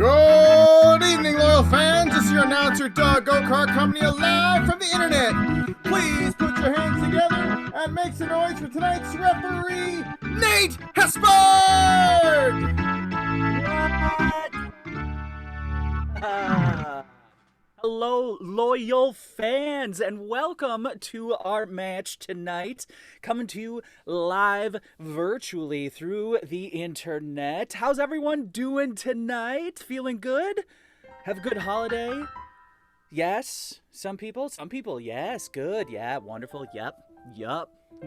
Good evening, loyal fans. This is your announcer, Doug Go-Kart, coming to you live from the internet. Please put your hands together and make some noise for tonight's referee, Nate Hesberg! Hello, loyal fans, and welcome to our match tonight, coming to you live virtually through the internet. How's everyone doing tonight? Feeling good? Have a good holiday? Yes? Some people, yes. Good, yeah, wonderful, yup.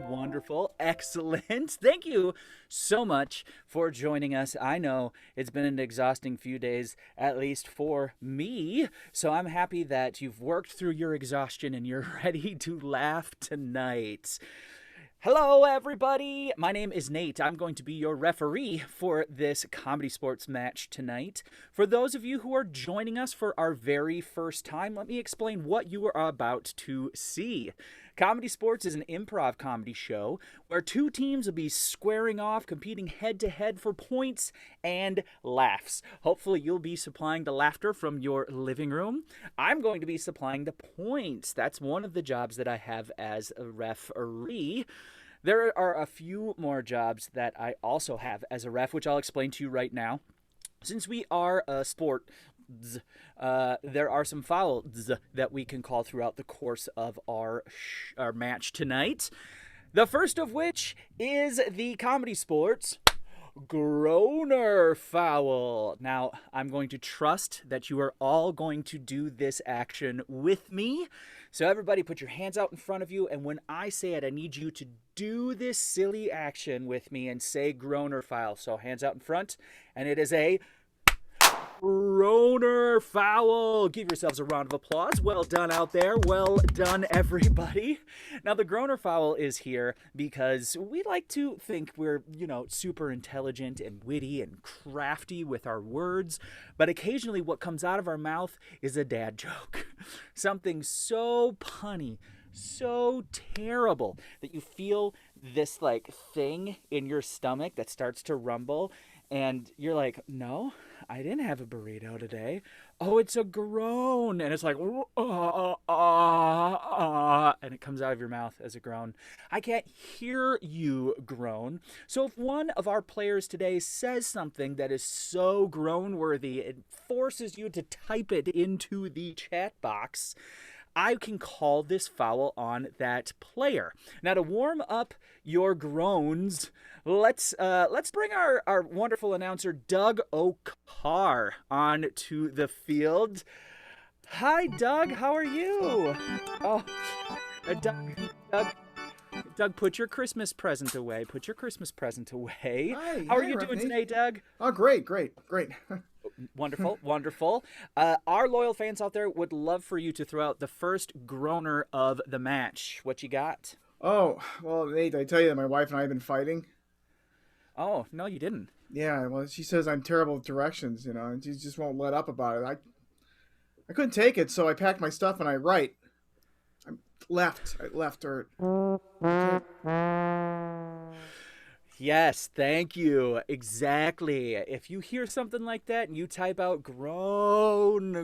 Wonderful. Excellent. Thank you so much for joining us. I know it's been an exhausting few days, at least for me. So I'm happy that you've worked through your exhaustion and you're ready to laugh tonight. Hello, everybody. My name is Nate. I'm going to be your referee for this ComedySportz match tonight. For those of you who are joining us for our very first time, let me explain what you are about to see. ComedySportz is an improv comedy show where two teams will be squaring off, competing head-to-head for points and laughs. Hopefully, you'll be supplying the laughter from your living room. I'm going to be supplying the points. That's one of the jobs that I have as a referee. There are a few more jobs that I also have as a ref, which I'll explain to you right now. Since we are a sport, there are some fouls that we can call throughout the course of our match tonight. The first of which is the ComedySportz Groaner foul. Now, I'm going to trust that you are all going to do this action with me. So everybody put your hands out in front of you, and when I say it, I need you to do this silly action with me and say groaner foul. So hands out in front, and it is a groaner foul. Give yourselves a round of applause. Well done out there. Well done, everybody. Now, the groaner foul is here because we like to think we're, super intelligent and witty and crafty with our words, but occasionally what comes out of our mouth is a dad joke. Something so punny, so terrible that you feel this thing in your stomach that starts to rumble, and you're like, no, I didn't have a burrito today. Oh, it's a groan. And it's like, and it comes out of your mouth as a groan. I can't hear you groan. So if one of our players today says something that is so groan-worthy, it forces you to type it into the chat box, I can call this foul on that player. Now, to warm up your groans, let's bring our wonderful announcer, Doug O'Carr, on to the field. Hi, Doug. How are you? Oh, Doug, put your Christmas present away. Hi, How are you doing today, Doug? Oh, great. Wonderful. Our loyal fans out there would love for you to throw out the first groaner of the match. What you got? Oh, well, Nate, I tell you that my wife and I have been fighting. Oh, no, you didn't. Yeah, well, she says I'm terrible with directions, and she just won't let up about it. I couldn't take it, so I packed my stuff and I left her. Yes, thank you. Exactly. If you hear something like that and you type out groan,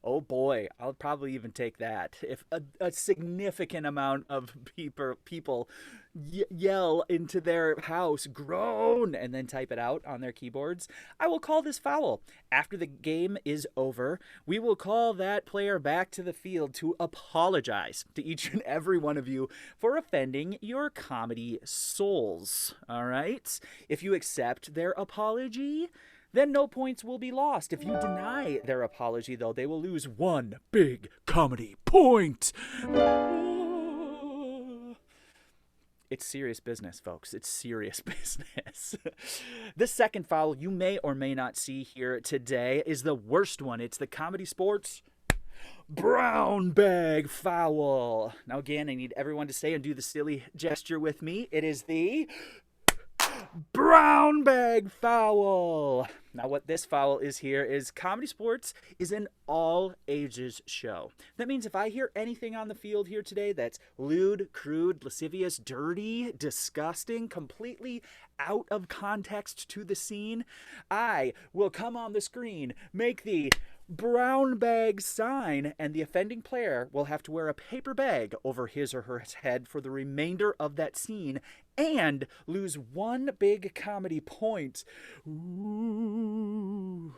oh boy, I'll probably even take that. If a significant amount of people yell into their house, groan, and then type it out on their keyboards, I will call this foul. After the game is over, we will call that player back to the field to apologize to each and every one of you for offending your comedy souls. All right? If you accept their apology, then no points will be lost. If you deny their apology, though, they will lose one big comedy point. It's serious business, folks. It's serious business. The second foul you may or may not see here today is the worst one. It's the ComedySportz brown bag foul. Now, again, I need everyone to stay and do the silly gesture with me. It is the brown bag foul. Now, what this foul is here is ComedySportz is an all-ages show. That means if I hear anything on the field here today that's lewd, crude, lascivious, dirty, disgusting, completely out of context to the scene, I will come on the screen, make the brown bag sign, and the offending player will have to wear a paper bag over his or her head for the remainder of that scene and lose 1 big comedy point. Ooh.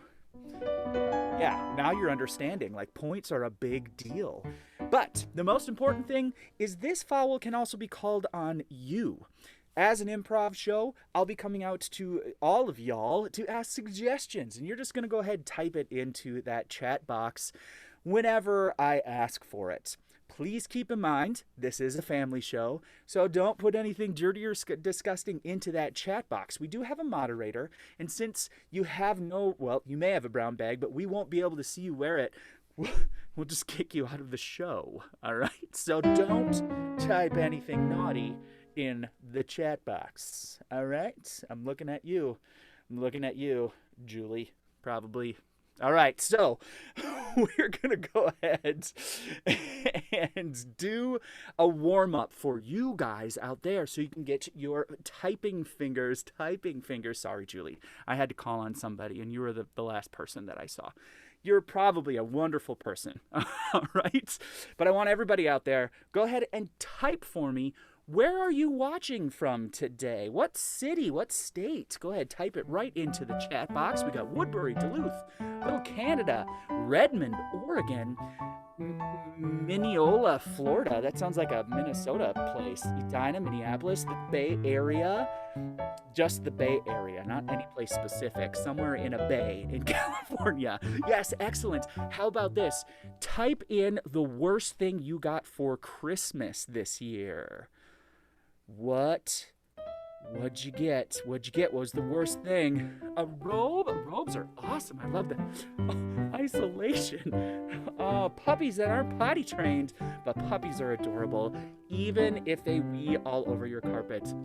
Yeah, now you're understanding, like, points are a big deal. But the most important thing is this foul can also be called on you. As an improv show, I'll be coming out to all of y'all to ask suggestions, and you're just going to go ahead and type it into that chat box whenever I ask for it. Please keep in mind, this is a family show, so don't put anything dirty or disgusting into that chat box. We do have a moderator, and since you have you may have a brown bag, but we won't be able to see you wear it, we'll just kick you out of the show, all right? So don't type anything naughty in the chat box, all right? I'm looking at you, Julie, probably. All right, so we're going to go ahead and do a warm-up for you guys out there so you can get your typing fingers. Sorry, Julie. I had to call on somebody, and you were the last person that I saw. You're probably a wonderful person, all right? But I want everybody out there, go ahead and type for me. Where are you watching from today? What city? What state? Go ahead, type it right into the chat box. We got Woodbury, Duluth, Little Canada, Redmond, Oregon, Mineola, Florida. That sounds like a Minnesota place. Edina, Minneapolis, the Bay Area. Just the Bay Area, not any place specific. Somewhere in a bay in California. Yes, excellent. How about this? Type in the worst thing you got for Christmas this year. What'd you get? What was the worst thing? A robe? Robes are awesome. I love that. Oh, isolation. Puppies that aren't potty trained, but puppies are adorable, even if they wee all over your carpet.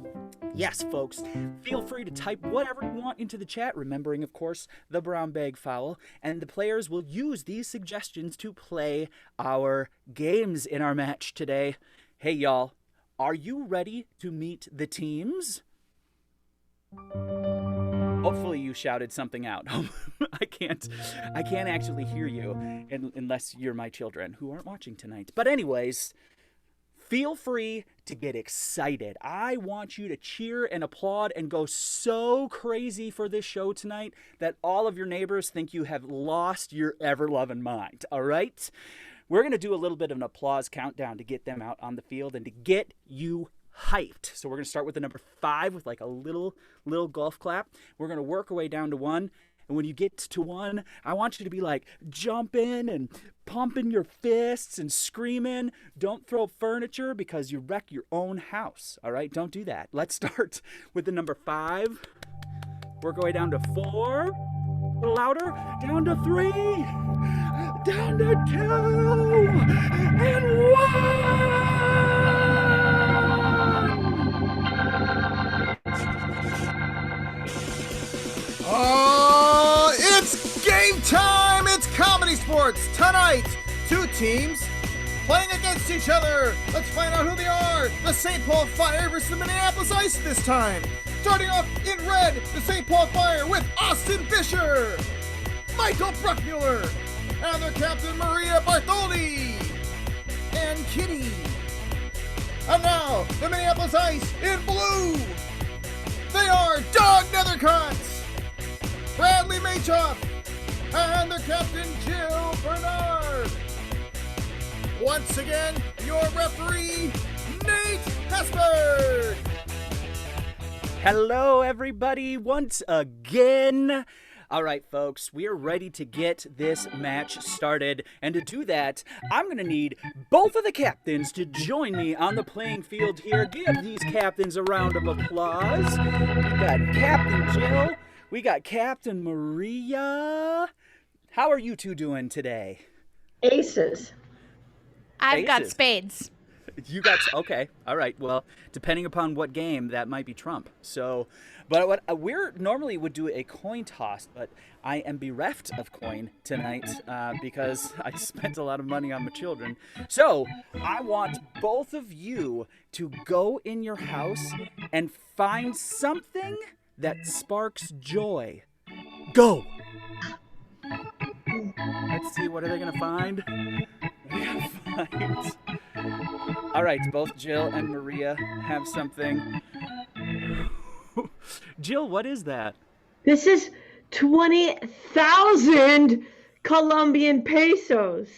Yes, folks, feel free to type whatever you want into the chat, remembering, of course, the brown bag foul, and the players will use these suggestions to play our games in our match today. Hey, y'all. Are you ready to meet the teams? Hopefully you shouted something out. I can't actually hear you unless you're my children who aren't watching tonight. But anyways, feel free to get excited. I want you to cheer and applaud and go so crazy for this show tonight that all of your neighbors think you have lost your ever-loving mind, all right? We're going to do a little bit of an applause countdown to get them out on the field and to get you hyped. So we're going to start with the number 5 with like a little golf clap. We're going to work our way down to 1. And when you get to 1, I want you to be like jumping and pumping your fists and screaming. Don't throw furniture because you wreck your own house. All right, don't do that. Let's start with the number 5. Work our way down to 4. A little louder. Down to 3. Down to 2. And 1. Oh, it's game time! It's ComedySportz tonight. 2 teams playing against each other. Let's find out who they are. The St. Paul Fire versus the Minneapolis Ice this time. Starting off in red, the St. Paul Fire with Austin Fisher, Michael Bruckmuller, and their captain Maria Bartholdi, and Kitty. And now, the Minneapolis Ice in blue. They are Doug Nethercutt, Bradley Machoff, and their captain Jill Bernard. Once again, your referee, Nate Hesberg. Hello, everybody, once again. All right, folks, we are ready to get this match started. And to do that, I'm going to need both of the captains to join me on the playing field here. Give these captains a round of applause. We got Captain Jill. We got Captain Maria. How are you two doing today? Aces. I've got spades. You got, okay, all right. Well, depending upon what game, that might be trump. So, But what we're normally would do a coin toss, but I am bereft of coin tonight because I spent a lot of money on my children. So I want both of you to go in your house and find something that sparks joy. Go! Let's see, what are they going to find? All right, both Jill and Maria have something. Jill, what is that? This is 20,000 Colombian pesos.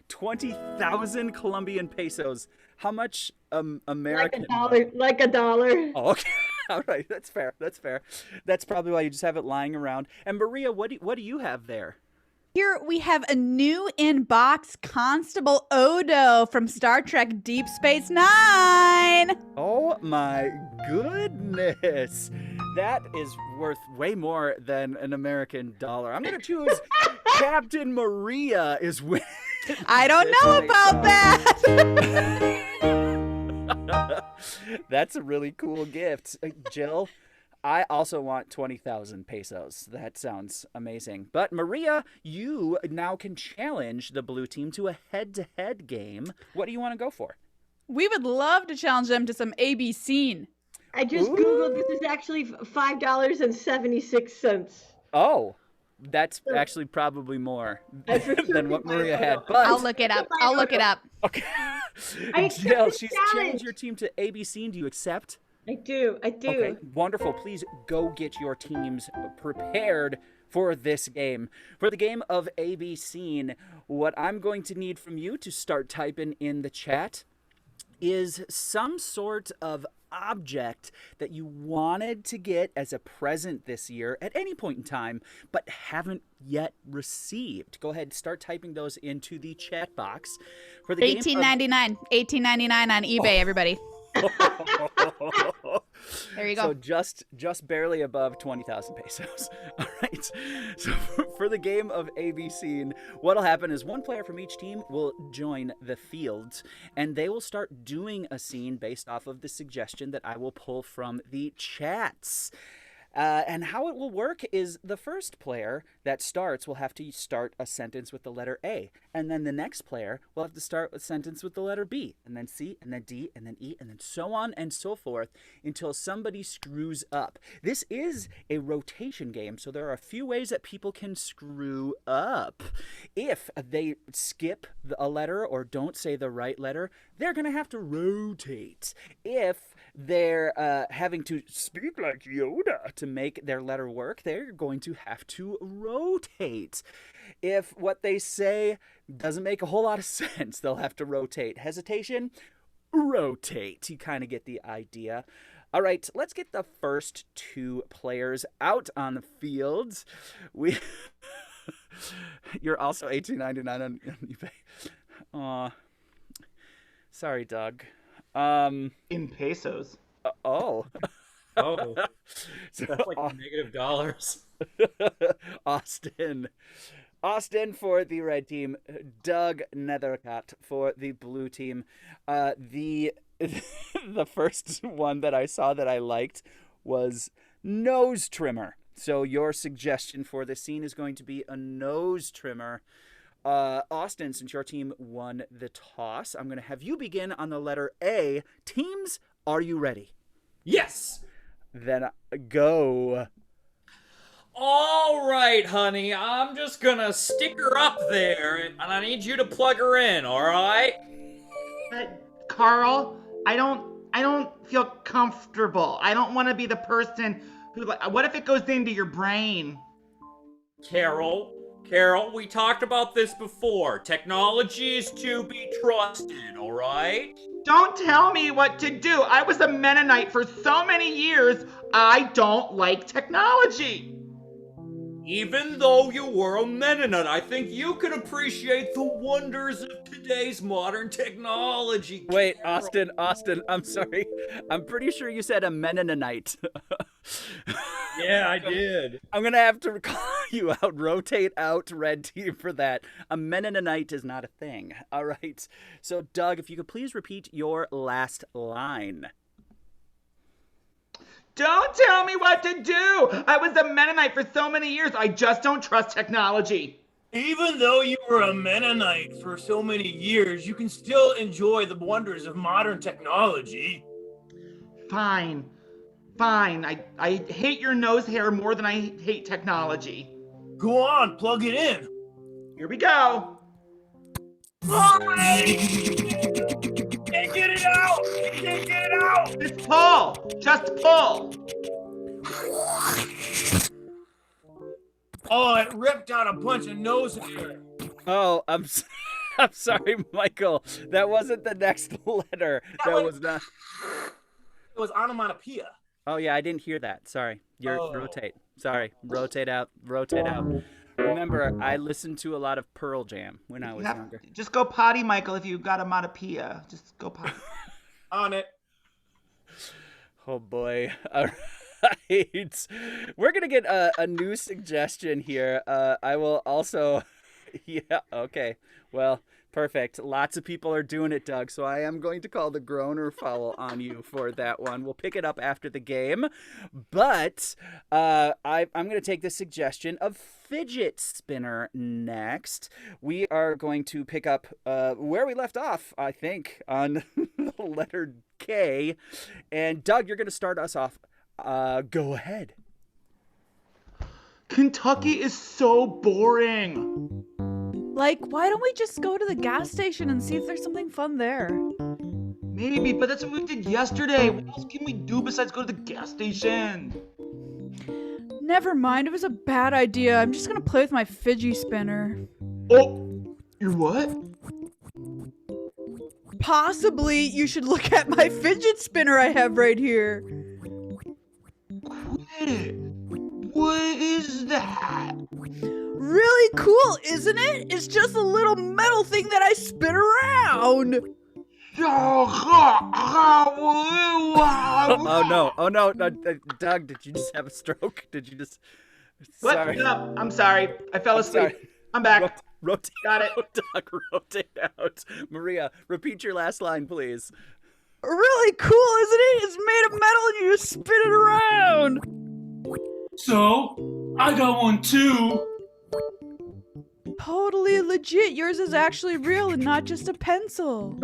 20,000 Colombian pesos. How much American? Like a dollar. Oh, okay. All right, that's fair. That's probably why you just have it lying around. And Maria, what do you have there? Here we have a new in-box Constable Odo from Star Trek Deep Space Nine. Oh my goodness. That is worth way more than an American dollar. I'm going to choose Captain Maria is with. I don't know about that. That's a really cool gift. Jill, I also want 20,000 pesos. That sounds amazing. But Maria, you now can challenge the blue team to a head-to-head game. What do you want to go for? We would love to challenge them to some ABC. I just Googled, this is actually $5.76. Oh, that's actually probably more than what Maria had. But I'll look it up. Okay. Jill, she's challenged your team to ABC. Do you accept? I do. Okay, wonderful. Please go get your teams prepared for this game. For the game of ABC, what I'm going to need from you to start typing in the chat is some sort of object that you wanted to get as a present this year at any point in time, but haven't yet received. Go ahead, start typing those into the chat box. For the $18.99. $18.99 on eBay, everybody. There you go. So just barely above 20,000 pesos. All right. So for the game of ABC, what'll happen is one player from each team will join the field, and they will start doing a scene based off of the suggestion that I will pull from the chats. And how it will work is the first player that starts will have to start a sentence with the letter A. And then the next player will have to start a sentence with the letter B. And then C, and then D, and then E, and then so on and so forth until somebody screws up. This is a rotation game, so there are a few ways that people can screw up. If they skip a letter or don't say the right letter, they're going to have to rotate. If they're having to speak like Yoda to make their letter work, they're going to have to rotate. If what they say doesn't make a whole lot of sense, they'll have to rotate. Hesitation, rotate. You kind of get the idea. All right, let's get the first two players out on the field. You're also $18.99 on eBay. Aw. Sorry, Doug. In pesos. Oh. Oh. So, that's like negative dollars. Austin for the red team, Doug Nethercott for the blue team. The first one that I saw that I liked was nose trimmer. So your suggestion for the scene is going to be a nose trimmer. Austin, since your team won the toss, I'm going to have you begin on the letter A. Teams, are you ready? Yes. Then go. All right, honey. I'm just gonna stick her up there, and I need you to plug her in. All right? Carl, I don't feel comfortable. I don't want to be the person who, what if it goes into your brain? Carol, we talked about this before. Technology is to be trusted, all right? Don't tell me what to do. I was a Mennonite for so many years. I don't like technology. Even though you were a Mennonite, I think you can appreciate the wonders of today's modern technology. Wait, Carol. Austin, I'm sorry. I'm pretty sure you said a Mennonite. Yeah, I did. I'm going to have to call you out. Rotate out, red team, for that. A Mennonite is not a thing. All right. So, Doug, if you could please repeat your last line. Don't tell me what to do. I was a Mennonite for so many years. I just don't trust technology. Even though you were a Mennonite for so many years, you can still enjoy the wonders of modern technology. Fine. I hate your nose hair more than I hate technology. Go on, plug it in. Here we go. Can't get it out! Can't get it out! Just pull. Just pull. Oh, it ripped out a bunch of nose hair. Oh, I'm sorry, Michael. That wasn't the next letter. That was not. It was onomatopoeia. Oh yeah, I didn't hear that. Sorry. Rotate. Sorry. Rotate out. Remember, I listened to a lot of Pearl Jam when I was younger. Just go potty, Michael, if you've got onomatopoeia. Just go potty. On it. Oh boy. All right. We're going to get a new suggestion here. I will also... Yeah, okay. Well, perfect. Lots of people are doing it, Doug, so I am going to call the groaner foul on you for that one. We'll pick it up after the game. But I'm going to take the suggestion of fidget spinner next. We are going to pick up where we left off, I think, on the letter K. And Doug, you're going to start us off. Go ahead. Kentucky is so boring. Like, why don't we just go to the gas station and see if there's something fun there? Maybe, but that's what we did yesterday. What else can we do besides go to the gas station? Never mind, it was a bad idea. I'm just gonna play with my fidget spinner. Oh, you're what? Possibly, you should look at my fidget spinner I have right here. Quit. What is that? Really cool, isn't it? It's just a little metal thing that I spin around. Oh no, Doug, did you just have a stroke? Did you just... What? Sorry. No, I'm sorry. I fell asleep. Sorry. I'm back. Rotate Got it. out, Doug, rotate out. Maria, repeat your last line, please. Really cool, isn't it? It's made of metal and you just spin it around. So, I got one too. Totally legit. Yours is actually real and not just a pencil.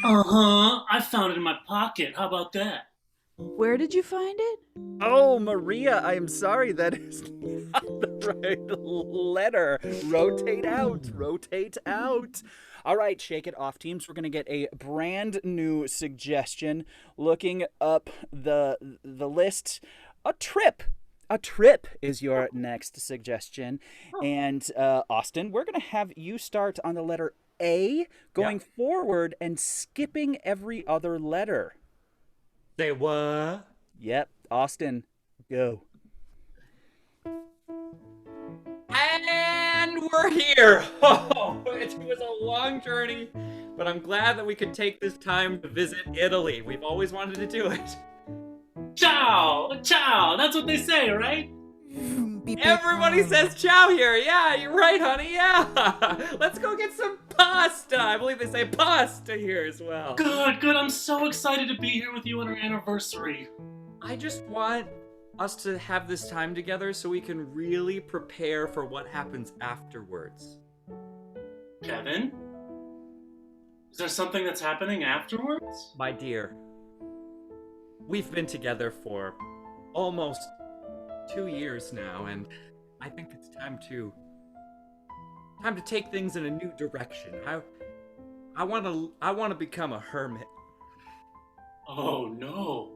Uh-huh. I found it in my pocket. How about that? Where did you find it? Oh, Maria, I am sorry. That is not the right letter. Rotate out. Rotate out. All right, shake it off, teams. We're going to get a brand new suggestion. Looking up the list, a trip. A trip is your next suggestion. And Austin, we're going to have you start on the letter A, going forward and skipping every other letter. Say what? Yep, Austin, go. And we're here. Oh, it was a long journey, but I'm glad that we could take this time to visit Italy. We've always wanted to do it. Ciao! Ciao! That's what they say, right? Everybody says ciao here. Yeah, you're right, honey. Yeah. Let's go get some pasta. I believe they say pasta here as well. Good, good. I'm so excited to be here with you on our anniversary. I just want us to have this time together so we can really prepare for what happens afterwards. Kevin? Is there something that's happening afterwards? My dear, we've been together for almost 2 years now, and I think it's time to take things in a new direction. I want to become a hermit. Oh no.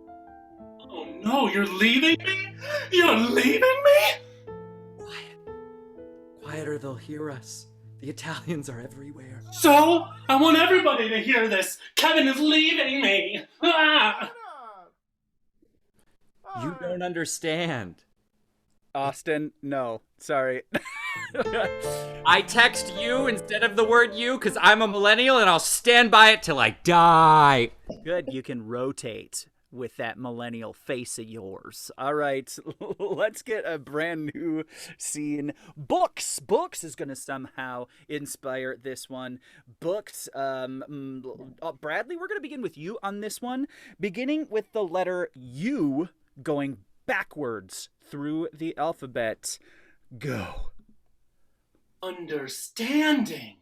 Oh no, you're leaving me? You're leaving me? Quiet or they'll hear us. The Italians are everywhere. So, I want everybody to hear this. Kevin is leaving me. Ah! You don't understand. Austin, no. Sorry. I text you instead of the word you because I'm a millennial and I'll stand by it till I die. Good, you can rotate with that millennial face of yours. All right, let's get a brand new scene. Books is going to somehow inspire this one. Books, Bradley, we're going to begin with you on this one, beginning with the letter U, going backwards through the alphabet. Go. Understanding.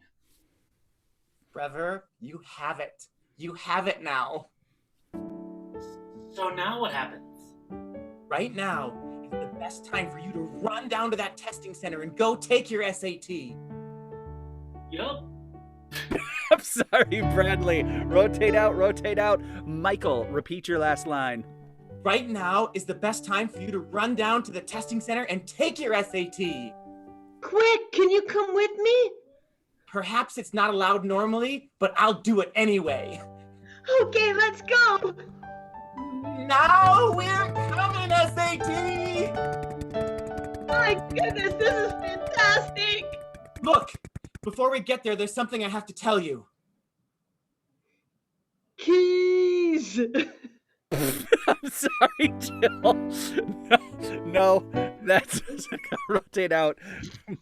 Trevor, you have it. You have it now. So now what happens? Right now is the best time for you to run down to that testing center and go take your SAT. Yup. I'm sorry, Bradley. Rotate out. Michael, repeat your last line. Right now is the best time for you to run down to the testing center and take your SAT. Quick, can you come with me? Perhaps it's not allowed normally, but I'll do it anyway. Okay, let's go. Now we're coming, SAT! My goodness, this is fantastic. Look, before we get there, there's something I have to tell you. Keys. I'm sorry, Jill. No, that's rotate out.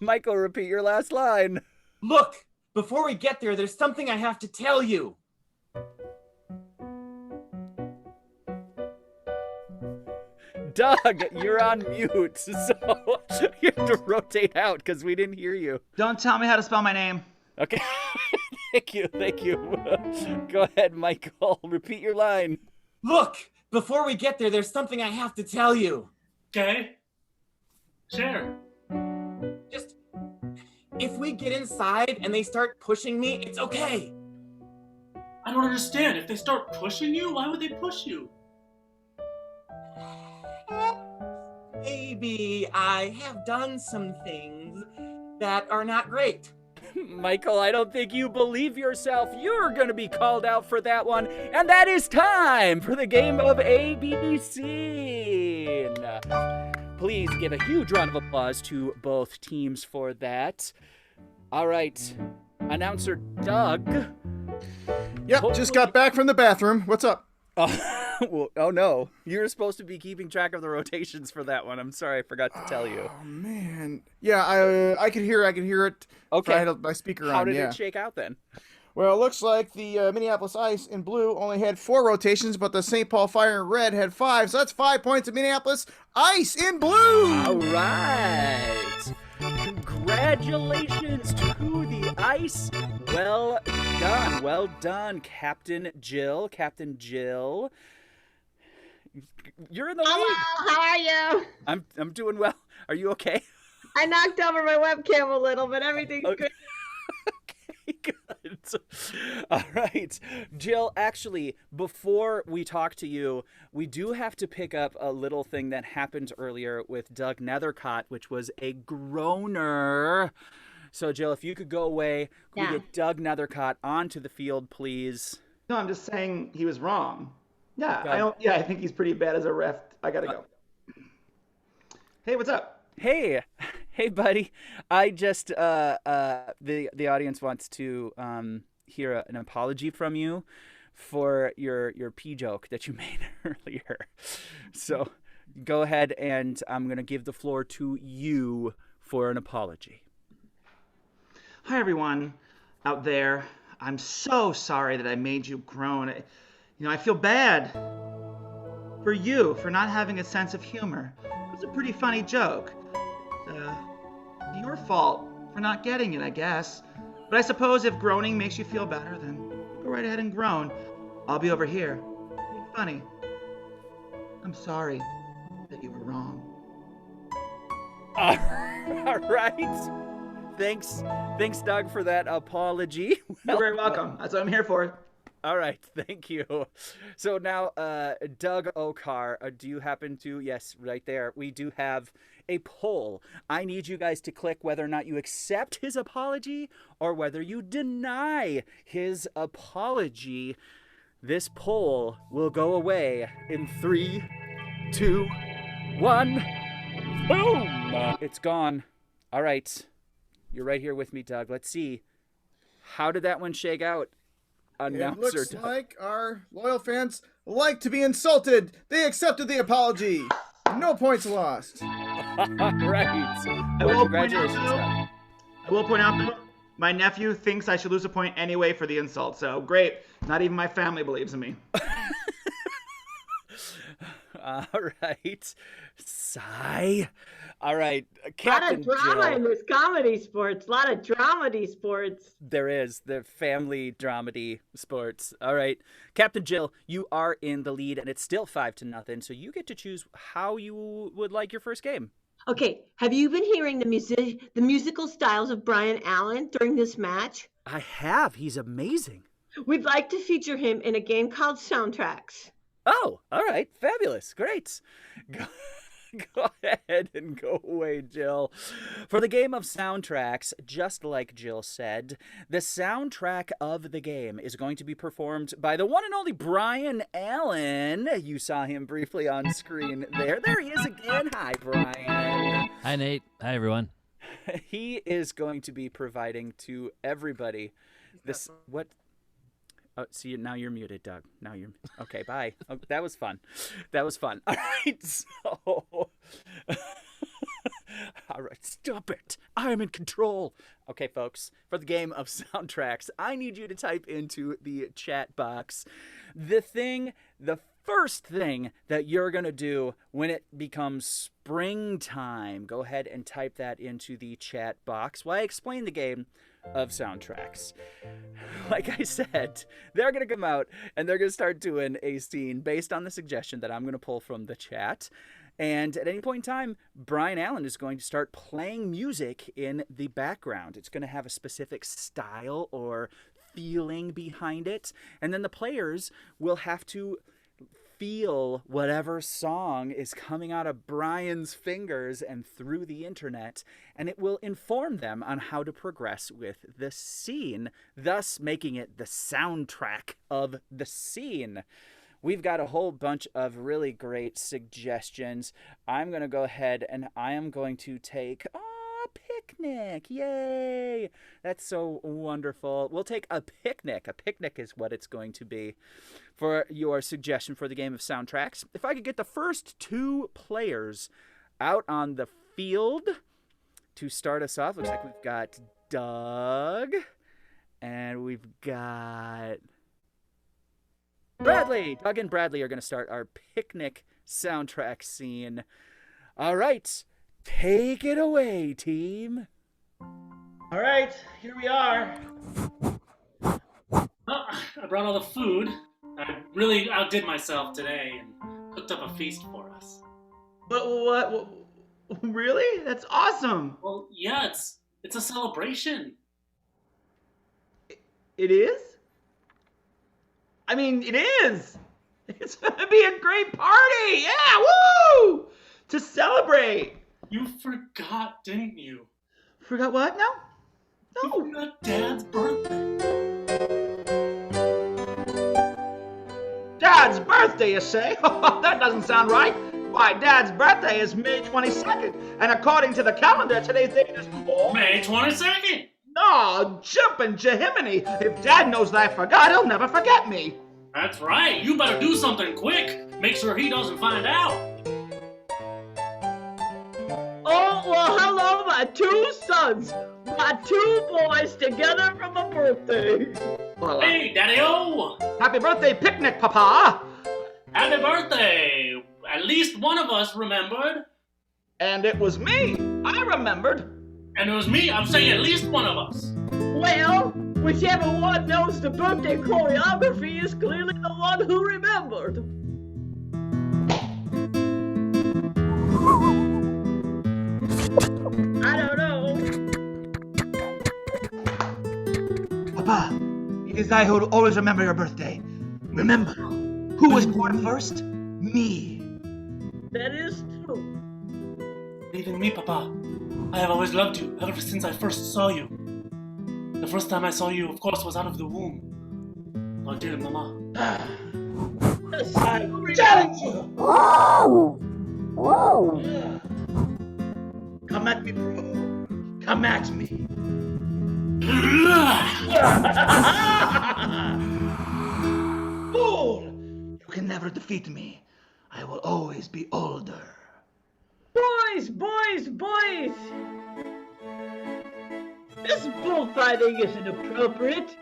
Michael, repeat your last line. Look, before we get there, there's something I have to tell you. Doug, you're on mute, so you have to rotate out because we didn't hear you. Don't tell me how to spell my name. Okay. Thank you. Go ahead, Michael. Repeat your line. Look, before we get there, there's something I have to tell you. Okay. Share. Just, if we get inside and they start pushing me, it's okay. I don't understand. If they start pushing you, why would they push you? Maybe I have done some things that are not great. Michael, I don't think you believe yourself. You're going to be called out for that one. And that is time for the game of ABC. Please give a huge round of applause to both teams for that. All right, announcer Doug. Yep, just got back from the bathroom. What's up? Oh no, you're supposed to be keeping track of the rotations for that one. I'm sorry, I forgot to tell you. Oh man, yeah, I could hear it. Okay, I had my speaker on. How did yeah. it shake out then? Well, it looks like the Minneapolis Ice in blue only had 4 rotations, but the St. Paul Fire in red had 5. So that's 5 points to Minneapolis Ice in blue. All right, congratulations to the Ice. Well done, Captain Jill. You're in the lead. Hello, how are you? I'm doing well. Are you okay? I knocked over my webcam a little, but everything's Okay. good. Good. All right. Jill, actually, before we talk to you, we do have to pick up a little thing that happened earlier with Doug Nethercott, which was a groaner. So, Jill, if you could go away, we get Doug Nethercott onto the field, please. No, I'm just saying he was wrong. Yeah, Doug. I think he's pretty bad as a ref. I gotta go. Hey, what's up? Hey, buddy. I just the audience wants to hear an apology from you for your pee joke that you made earlier. So go ahead, and I'm gonna give the floor to you for an apology. Hi, everyone out there. I'm so sorry that I made you groan. I feel bad for you for not having a sense of humor. It was a pretty funny joke. Your fault for not getting it, I guess. But I suppose if groaning makes you feel better, then go right ahead and groan. I'll be over here. Being funny. I'm sorry that you were wrong. All right. Thanks, Doug, for that apology. You're very welcome. That's what I'm here for. All right, thank you. So now, Doug Okar, do you happen to, yes, right there, we do have a poll. I need you guys to click whether or not you accept his apology or whether you deny his apology. This poll will go away in 3, 2, 1. Boom! It's gone. All right. You're right here with me, Doug. Let's see. How did that one shake out? It looks like our loyal fans like to be insulted. They accepted the apology. No points lost. Right. Well, congratulations, Doug. I will point out, though, my nephew thinks I should lose a point anyway for the insult. So, great. Not even my family believes in me. All right. Sigh. All right. A lot Captain of drama Jill. in this comedy sports. A lot of dramedy sports. There is the family dramedy sports. All right. Captain Jill, you are in the lead, and it's still 5-0. So you get to choose how you would like your first game. Okay, have you been hearing the musical styles of Brian Allen during this match? I have. He's amazing. We'd like to feature him in a game called Soundtracks. Oh, all right. Fabulous. Great. Go ahead and go away, Jill. For the game of soundtracks, just like Jill said, the soundtrack of the game is going to be performed by the one and only Brian Allen. You saw him briefly on screen there. There he is again. Hi, Brian. Hi, Nate. Hi, everyone. He is going to be providing to everybody this. What? Oh, see, now you're muted, Doug. Now you're okay. Bye. Oh, that was fun. That was fun. All right. So, all right. Stop it. I am in control. Okay, folks. For the game of soundtracks, I need you to type into the chat box the first thing that you're going to do when it becomes springtime. Go ahead and type that into the chat box while I explain the game of soundtracks. Like I said, they're going to come out and they're going to start doing a scene based on the suggestion that I'm going to pull from the chat. And at any point in time, Brian Allen is going to start playing music in the background. It's going to have a specific style or feeling behind it. And then the players will have to feel whatever song is coming out of Brian's fingers and through the internet, and it will inform them on how to progress with the scene, thus making it the soundtrack of the scene. We've got a whole bunch of really great suggestions. I'm going to go ahead and I am going to take a picnic. Yay! That's so wonderful. We'll take a picnic. A picnic is what it's going to be for your suggestion for the game of soundtracks. If I could get the first two players out on the field to start us off. Looks like we've got Doug and we've got Bradley. Doug and Bradley are going to start our picnic soundtrack scene. All right. Take it away, team. All right, here we are. Well, I brought all the food. I really outdid myself today and cooked up a feast for us. But what? Really? That's awesome. Well, yeah, it's a celebration. It is? I mean, it is. It's going to be a great party. Yeah, woo! To celebrate. You forgot, didn't you? Forgot what now? You forgot Dad's birthday. Dad's birthday, you say? That doesn't sound right. Why, Dad's birthday is May 22nd, and according to the calendar, today's date is... May 22nd! Oh, jumping Jehiminy. If Dad knows that I forgot, he'll never forget me. That's right. You better do something quick. Make sure he doesn't find out. Oh, well, hello, my two sons. My two boys together from a birthday. Well, Hey, Daddy-O! happy birthday picnic, Papa. Happy birthday! At least one of us remembered. And it was me. I remembered. And it was me. I'm saying at least one of us. Well, whichever one knows the birthday choreography is clearly the one who remembered. I don't know. Papa, it is I who will always remember your birthday. Remember, who was born first? Me. That is true. Even me, Papa. I have always loved you ever since I first saw you. The first time I saw you, of course, was out of the womb. Oh, dear Mama. I challenge you. Come at me, bro. Come at me. Fool! You can never defeat me. I will always be older. Boys, boys, boys! This bullfighting isn't appropriate.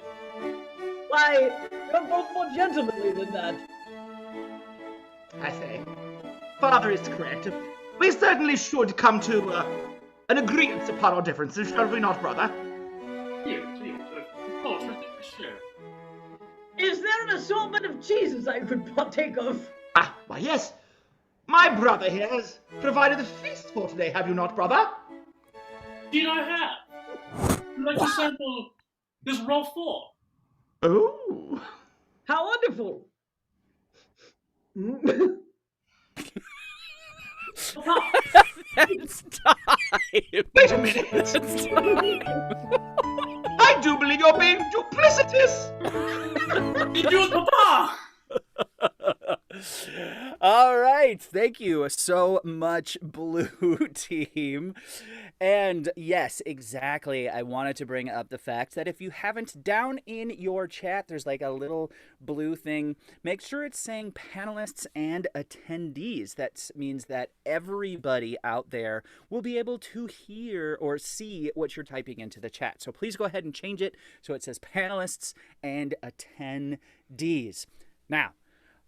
Why, you're both more gentlemanly than that. I say, father is correct. We certainly should come to an agreement upon our differences, shall we not, brother? Yes, of course, sure. Is there an assortment of cheeses I could partake of? Ah, why yes. My brother here has provided a feast for today, have you not, brother? Did I have? Would you like to sample this raw four? Oh. How wonderful! Papa, That's time. Wait a minute. That's time. I do believe you're being duplicitous. did you, Papa? All right. Thank you so much, Blue Team. And yes, exactly. I wanted to bring up the fact that if you haven't, down in your chat, there's like a little blue thing. Make sure it's saying panelists and attendees. That means that everybody out there will be able to hear or see what you're typing into the chat. So please go ahead and change it so it says panelists and attendees. Now,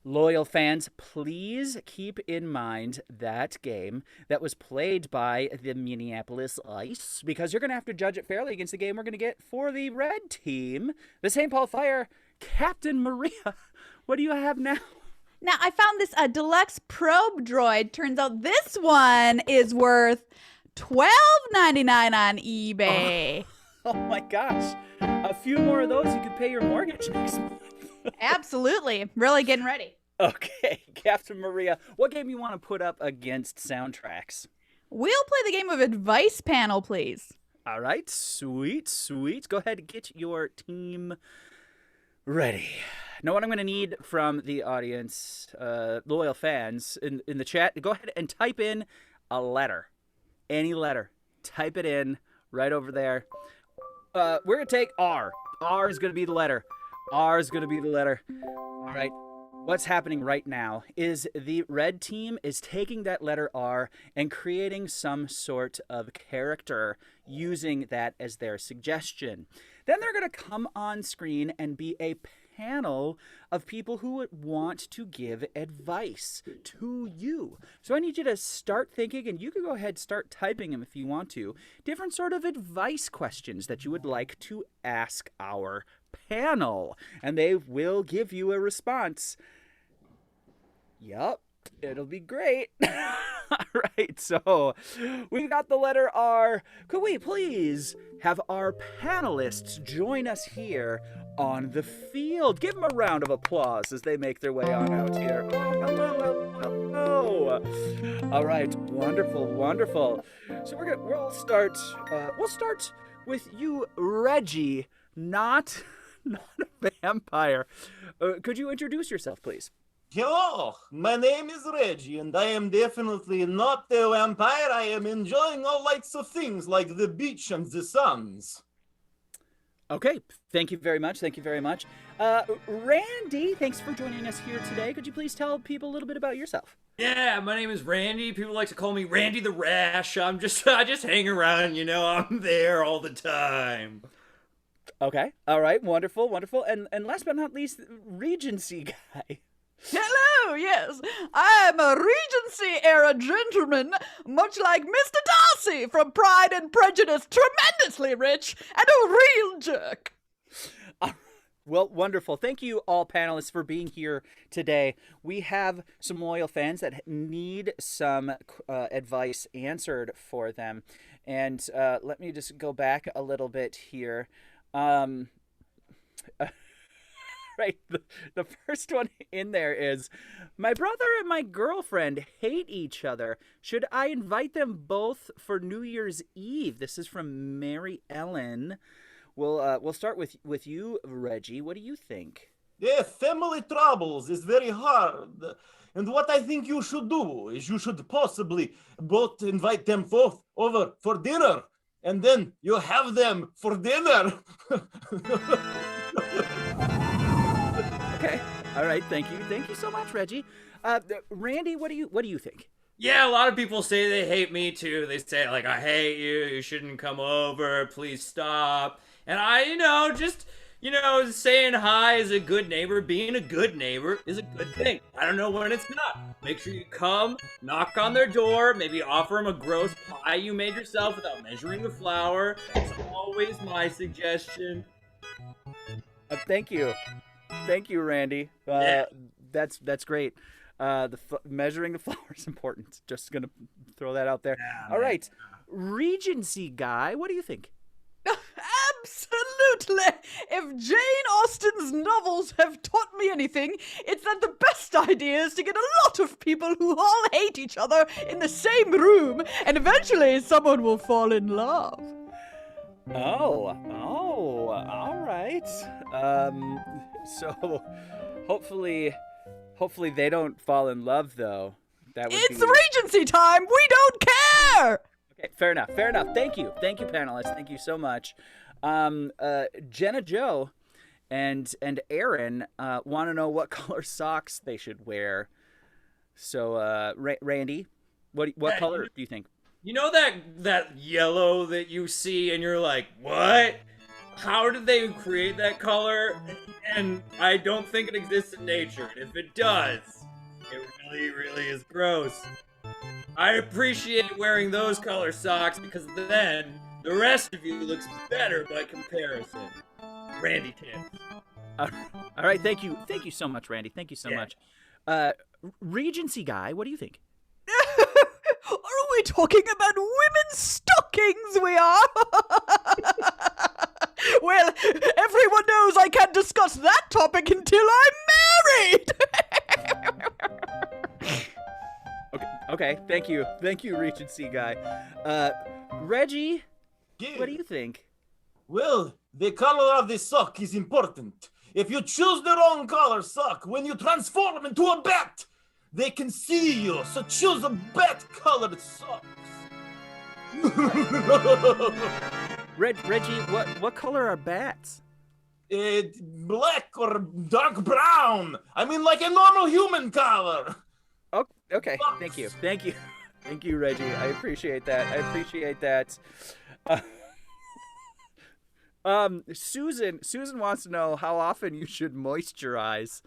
loyal fans, please keep in mind that game that was played by the Minneapolis Ice, because you're going to have to judge it fairly against the game we're going to get for the red team, the St. Paul Fire, Captain Maria. What do you have now? Now, I found this deluxe probe droid. Turns out this one is worth $12.99 on eBay. Oh my gosh. A few more of those, you could pay your mortgage next month. Absolutely. Really getting ready. Okay, Captain Maria, what game you want to put up against soundtracks? We'll play the game of Advice Panel, please. All right, sweet. Go ahead and get your team ready. Now, what I'm going to need from the audience, loyal fans, in the chat, go ahead and type in a letter. Any letter. Type it in right over there. We're going to take R. R is going to be the letter. R is going to be the letter. All right. What's happening right now is the red team is taking that letter R and creating some sort of character using that as their suggestion. Then they're going to come on screen and be a panel of people who would want to give advice to you. So I need you to start thinking, and you can go ahead and start typing them if you want to, different sort of advice questions that you would like to ask our panel, and they will give you a response. Yup, it'll be great. All right, so we've got the letter R. Could we please have our panelists join us here on the field? Give them a round of applause as they make their way on out here. Hello. All right, wonderful. So we'll start with you, Reggie, not a vampire. Could you introduce yourself, please? Hello, my name is Reggie, and I am definitely not a vampire. I am enjoying all likes of things like the beach and the suns. Okay, thank you very much. Randy, thanks for joining us here today. Could you please tell people a little bit about yourself? Yeah, my name is Randy. People like to call me Randy the Rash. I just hang around, I'm there all the time. Okay, all right, wonderful. And last but not least, Regency guy. Hello, yes. I'm a Regency-era gentleman, much like Mr. Darcy from Pride and Prejudice, tremendously rich and a real jerk. Well, wonderful. Thank you all panelists for being here today. We have some loyal fans that need some advice answered for them. And let me just go back a little bit here. Right, the first one in there is, my brother and my girlfriend hate each other. Should I invite them both for New Year's Eve? This is from Mary Ellen. We'll start with you, Reggie. What do you think? Yeah, family troubles is very hard. And what I think you should do is you should possibly both invite them both over for dinner. And then you have them for dinner. Okay. All right. Thank you so much, Reggie. Randy, what do you think? Yeah, a lot of people say they hate me too. They say I hate you. You shouldn't come over. Please stop. And I, just You know, saying hi is a good neighbor. Being a good neighbor is a good thing. I don't know when it's not. Make sure you come, knock on their door, maybe offer them a gross pie you made yourself without measuring the flour. It's always my suggestion. Thank you, Randy. Yeah. That's great. Measuring the flour is important. Just gonna throw that out there. Yeah, All man. right, Regency guy, what do you think? Absolutely! If Jane Austen's novels have taught me anything, it's that the best idea is to get a lot of people who all hate each other in the same room, and eventually someone will fall in love. Oh, all right. So hopefully they don't fall in love though. That would It's be... Regency time! We don't care! Okay, fair enough. Thank you, panelists. Thank you so much. Jenna Joe and Aaron want to know what color socks they should wear. So, Randy, what color do you think? You know that yellow that you see and you're like, what? How did they create that color? And I don't think it exists in nature. And if it does, it really, really is gross. I appreciate wearing those color socks because then the rest of you looks better by comparison. Randy tips. All right, thank you so much, Randy. Thank you so much. Regency guy, what do you think? Are we talking about women's stockings? We are. Well, everyone knows I can't discuss that topic until I'm married. Okay. Thank you, Regency guy. Reggie, Yeah. what do you think? Well, the color of the sock is important. If you choose the wrong color sock, when you transform into a bat, they can see you. So choose a bat-colored socks. Reggie, what color are bats? Black or dark brown. I mean, like a normal human color. Oh, okay. Thank you, Reggie. I appreciate that. Susan wants to know how often you should moisturize.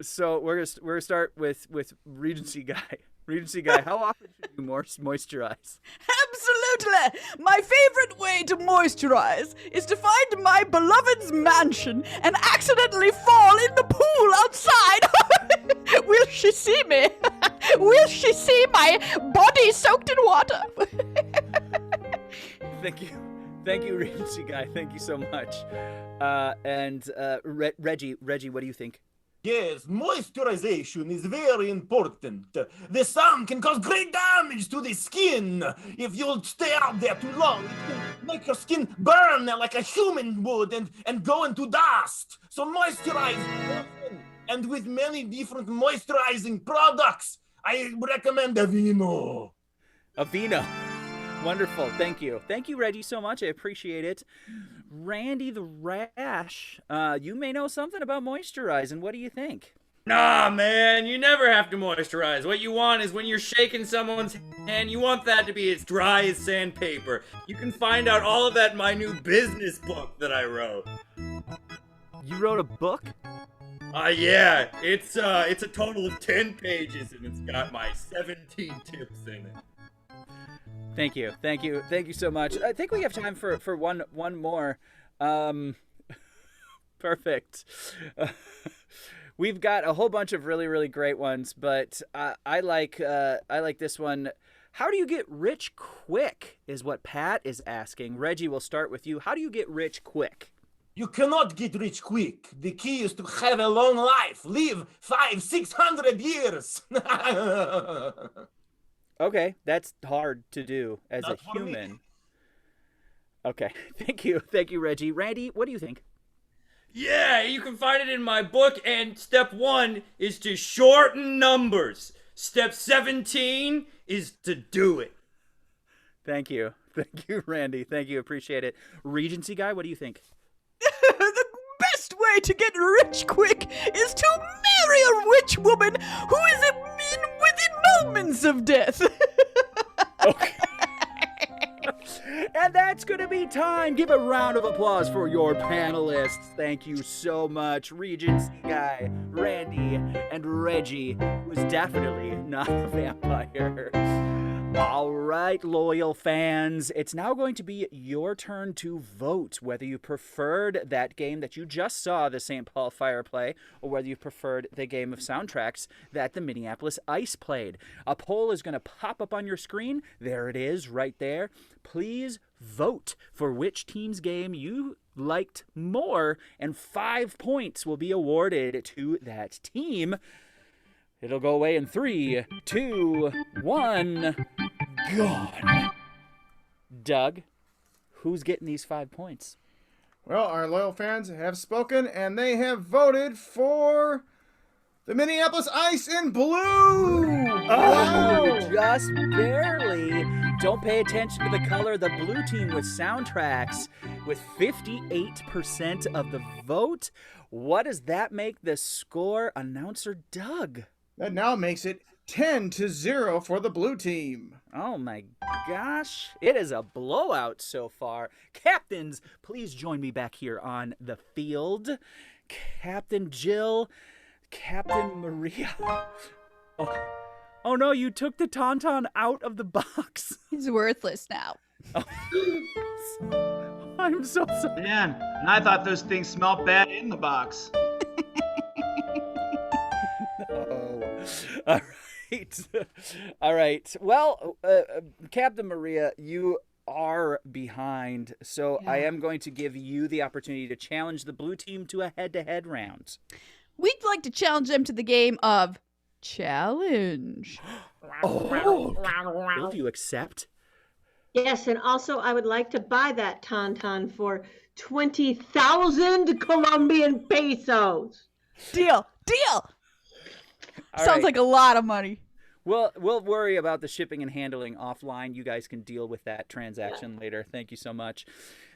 So we're gonna start with Regency guy. Regency guy, how often should you moisturize? Absolutely! My favorite way to moisturize is to find my beloved's mansion and accidentally fall in the pool outside. Will she see me? Will she see my body soaked in water? Thank you, Regency guy. Thank you so much. Reggie, what do you think? Yes, moisturization is very important. The sun can cause great damage to the skin. If you stay out there too long, it can make your skin burn like a human would and go into dust. So moisturize often and with many different moisturizing products. I recommend Aveeno. Aveeno. Wonderful. Thank you, Reggie, so much. I appreciate it. Randy the Rash, you may know something about moisturizing. What do you think? Nah, man, you never have to moisturize. What you want is when you're shaking someone's hand, you want that to be as dry as sandpaper. You can find out all of that in my new business book that I wrote. You wrote a book? Yeah, it's a total of 10 pages and it's got my 17 tips in it. Thank you so much. I think we have time for one more. Perfect. We've got a whole bunch of really, really great ones, but I like this one. How do you get rich quick is what Pat is asking. Reggie, we'll start with you. How do you get rich quick? You cannot get rich quick. The key is to have a long life. Live 500-600 years. Okay, that's hard to do as Not a for me. human. Okay, thank you, Reggie. Randy, what do you think? Yeah, you can find it in my book, and step 1 is to shorten numbers. Step 17 is to do it. Thank you, Randy. Thank you, appreciate it. Regency guy, what do you think? The best way to get rich quick is to marry a rich woman who is within moments of death. Okay. And that's going to be time. Give a round of applause for your panelists. Thank you so much, Regency Guy, Randy, and Reggie, who's definitely not a vampire. All right, loyal fans, it's now going to be your turn to vote whether you preferred that game that you just saw, the St. Paul Fire play, or whether you preferred the game of soundtracks that the Minneapolis Ice played. A poll is going to pop up on your screen. There it is, right there. Please vote for which team's game you liked more, and 5 points will be awarded to that team. It'll go away in 3, 2, 1, gone. Doug, who's getting these 5 points? Well, our loyal fans have spoken, and they have voted for the Minneapolis Ice in blue. Oh, just barely. Don't pay attention to the color. The blue team with soundtracks with 58% of the vote. What does that make the score, announcer Doug? That now makes it 10-0 for the blue team. Oh my gosh, it is a blowout so far. Captains, please join me back here on the field. Captain Jill, Captain Maria. Oh no, you took the Tauntaun out of the box. He's worthless now. I'm so sorry. Man, and I thought those things smelled bad in the box. All right. All right. Well, Captain Maria, you are behind, so I am going to give you the opportunity to challenge the blue team to a head-to-head round. We'd like to challenge them to the game of Challenge. Will you accept? Yes, and also I would like to buy that Tauntaun for 20,000 Colombian pesos. Deal. All Sounds right. like a lot of money. We'll worry about the shipping and handling offline. You guys can deal with that transaction later. Thank you so much.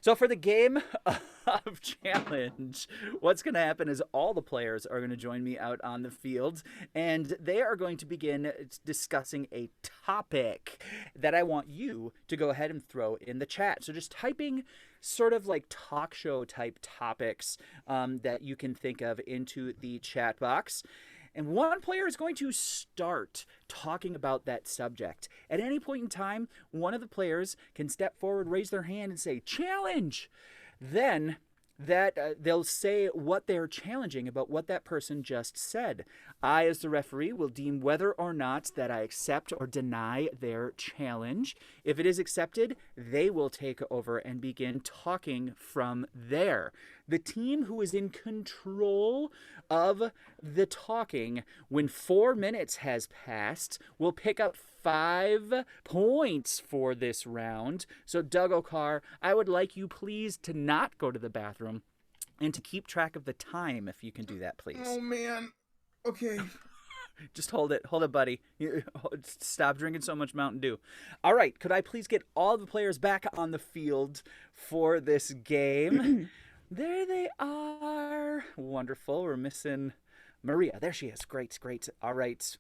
So for the game of challenge, what's going to happen is all the players are going to join me out on the field, and they are going to begin discussing a topic that I want you to go ahead and throw in the chat. So just typing sort of like talk show type topics that you can think of into the chat box. And one player is going to start talking about that subject. At any point in time, one of the players can step forward, raise their hand, and say, challenge! Then they'll say what they're challenging about what that person just said. I, as the referee, will deem whether or not that I accept or deny their challenge. If it is accepted, they will take over and begin talking from there. The team who is in control of the talking when 4 minutes has passed will pick up 5 points for this round. So Doug O'Carr, I would like you please to not go to the bathroom and to keep track of the time, if you can do that, please. Oh, man. Okay. Just hold it, buddy. Stop drinking so much Mountain Dew. All right, could I please get all the players back on the field for this game? There they are. Wonderful. We're missing Maria. There she is. Great. All right.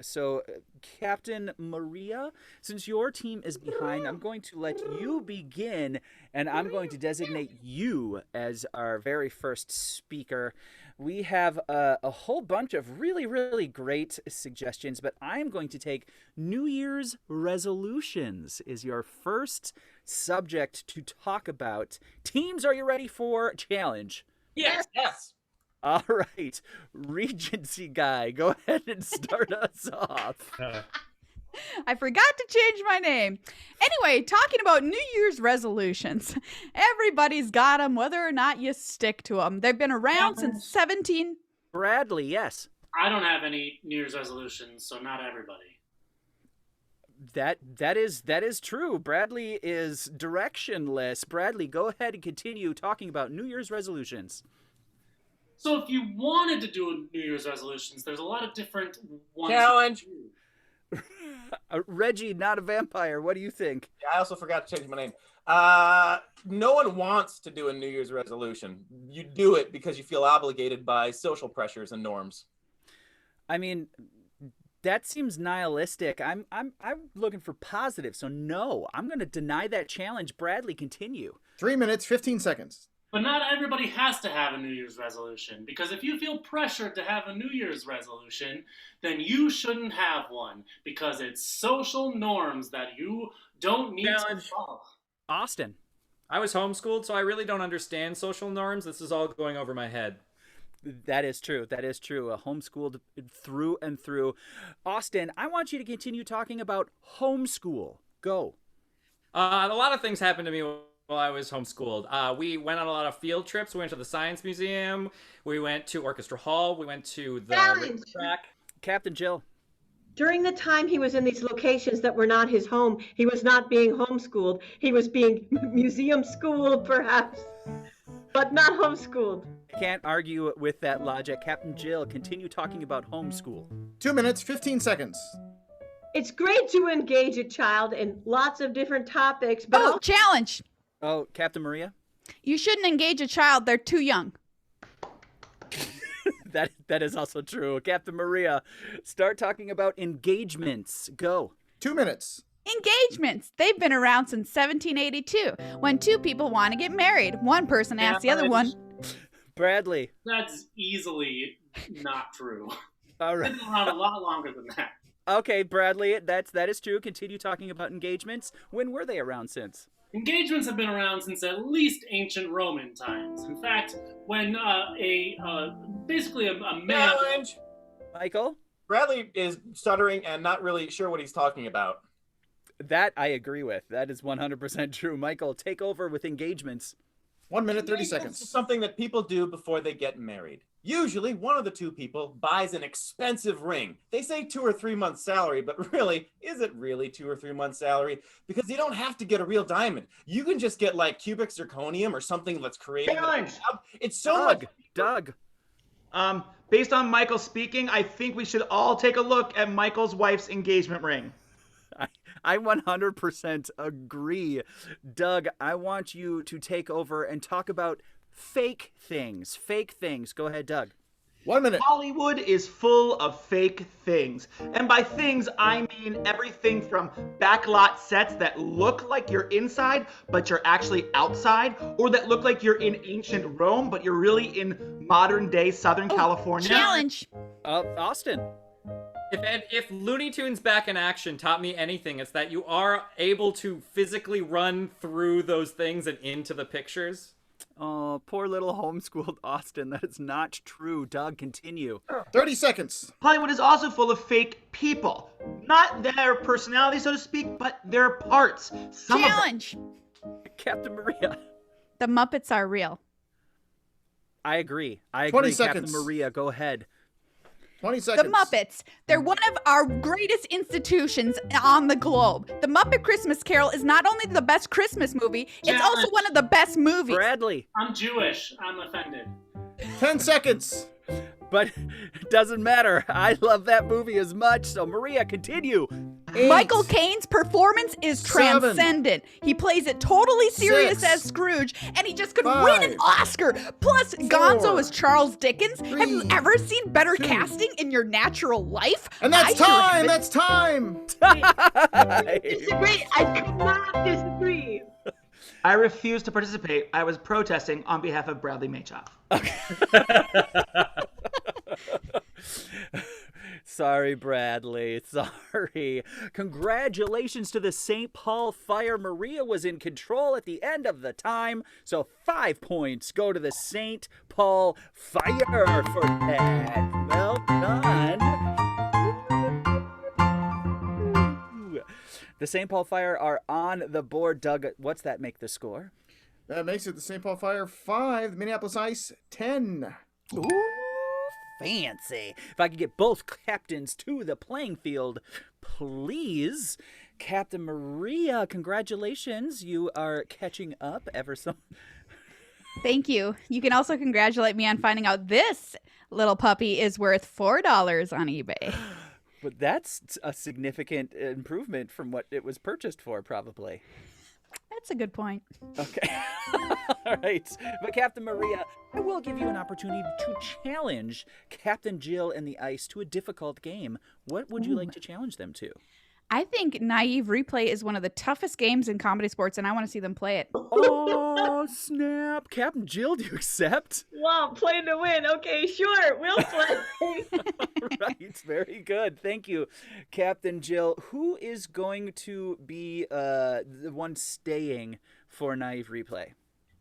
So, Captain Maria, since your team is behind, I'm going to let you begin, and I'm going to designate you as our very first speaker. We have a whole bunch of really, really great suggestions, but I'm going to take New Year's resolutions is your first subject to talk about. Teams, are you ready for challenge? Yes. All right. Regency guy, go ahead and start us off. I forgot to change my name. Anyway, talking about New Year's resolutions. Everybody's got them, whether or not you stick to them. They've been around since 17... Bradley, yes. I don't have any New Year's resolutions, so not everybody. That is true. Bradley is directionless. Bradley, go ahead and continue talking about New Year's resolutions. So if you wanted to do New Year's resolutions, there's a lot of different ones. Challenge. Reggie, not a vampire. What do you think? I also forgot to change my name. No one wants to do a New Year's resolution. You do it because you feel obligated by social pressures and norms. I mean, That seems nihilistic. I'm looking for positive, so no. I'm going to deny that challenge. Bradley, continue. 3 minutes, 15 seconds. But not everybody has to have a New Year's resolution, because if you feel pressured to have a New Year's resolution, then you shouldn't have one, because it's social norms that you don't need to follow. Austin. I was homeschooled, so I really don't understand social norms. This is all going over my head. That is true. That is true. Homeschooled through and through. Austin, I want you to continue talking about homeschool. Go. A lot of things happened to me while I was homeschooled. We went on a lot of field trips. We went to the Science Museum. We went to Orchestra Hall. We went to the river track. Captain Jill. During the time he was in these locations that were not his home, he was not being homeschooled. He was being museum schooled, perhaps, but not homeschooled. Can't argue with that logic. Captain Jill, continue talking about homeschool. 2 minutes, 15 seconds. It's great to engage a child in lots of different topics, but Oh, challenge. Oh, Captain Maria? You shouldn't engage a child. They're too young. That is also true. Captain Maria, start talking about engagements. Go. 2 minutes. Engagements. They've been around since 1782, when two people want to get married. One person asks the other one. Bradley. That's easily not true. All right. It's been around a lot longer than that. Okay, Bradley, that is true. Continue talking about engagements. When were they around since? Engagements have been around since at least ancient Roman times. In fact, when basically a man... Challenge! Michael? Bradley is stuttering and not really sure what he's talking about. That I agree with. That is 100% true. Michael, take over with engagements. 1 minute, 30 Engagements seconds. is something that people do before they get married. Usually, one of the two people buys an expensive ring. They say 2 or 3 months' salary, but really, is it really 2 or 3 months' salary? Because you don't have to get a real diamond. You can just get like cubic zirconium or something that's created. It's so much. Doug. Based on Michael speaking, I think we should all take a look at Michael's wife's engagement ring. I 100% agree. Doug, I want you to take over and talk about fake things. Fake things. Go ahead, Doug. 1 minute. Hollywood is full of fake things. And by things, I mean everything from backlot sets that look like you're inside, but you're actually outside, or that look like you're in ancient Rome, but you're really in modern day Southern California. Challenge. Austin. If Looney Tunes Back in Action taught me anything, it's that you are able to physically run through those things and into the pictures. Oh, poor little homeschooled Austin. That is not true. Doug, continue. 30 seconds. Hollywood is also full of fake people. Not their personality, so to speak, but their parts. Challenge. Captain Maria. The Muppets are real. I agree. 20 seconds. Captain Maria, go ahead. 20 seconds. The Muppets. They're one of our greatest institutions on the globe. The Muppet Christmas Carol is not only the best Christmas movie, it's also one of the best movies. Bradley. I'm Jewish. I'm offended. 10 seconds. But it doesn't matter. I love that movie as much. So, Maria, continue. 8, Michael Caine's performance is 7, transcendent. He plays it totally serious 6, as Scrooge, and he just could 5, win an Oscar. Plus, Gonzo is Charles Dickens. 3, Have you ever seen better 2, casting in your natural life? And that's I sure time. haven't. That's time. Disagree. I could not disagree. I refuse to participate. I was protesting on behalf of Bradley Machoff. Sorry, Bradley. Sorry. Congratulations to the St. Paul Fire. Maria was in control at the end of the time. So 5 points go to the St. Paul Fire for that. Well done. Ooh. The St. Paul Fire are on the board. Doug, what's that make the score? That makes it the St. Paul Fire 5, the Minneapolis Ice 10. Ooh, fancy. If I could get both captains to the playing field, please. Captain Maria, congratulations. You are catching up ever so. Thank you. You can also congratulate me on finding out this little puppy is worth $4 on eBay. But that's a significant improvement from what it was purchased for, probably. That's a good point. Okay. All right. But Captain Maria, I will give you an opportunity to challenge Captain Jill and the Ice to a difficult game. What would you like to challenge them to? I think Naive Replay is one of the toughest games in comedy sports, and I want to see them play it. Oh, snap. Captain Jill, do you accept? Wow, playing to win. Okay, sure, we'll play. Right. Very good. Thank you, Captain Jill. Who is going to be the one staying for Naive Replay?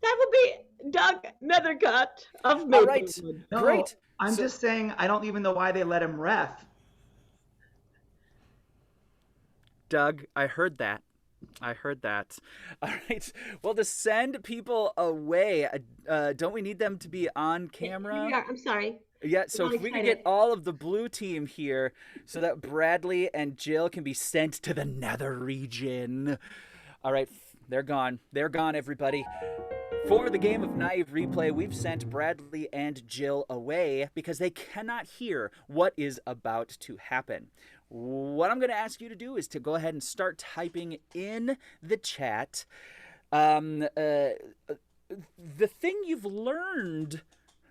That would be Doug Nethercutt of All Maplewood. right. No, Great. I'm just saying I don't even know why they let him ref. Doug, I heard that. All right. Well, to send people away, don't we need them to be on camera? Yeah, I'm sorry. Yeah, so I'm if we can excited. get all of the blue team here so that Bradley and Jill can be sent to the nether region. All right, they're gone. They're gone, everybody. For the game of Naive Replay, we've sent Bradley and Jill away because they cannot hear what is about to happen. What I'm going to ask you to do is to go ahead and start typing in the chat the thing you've learned,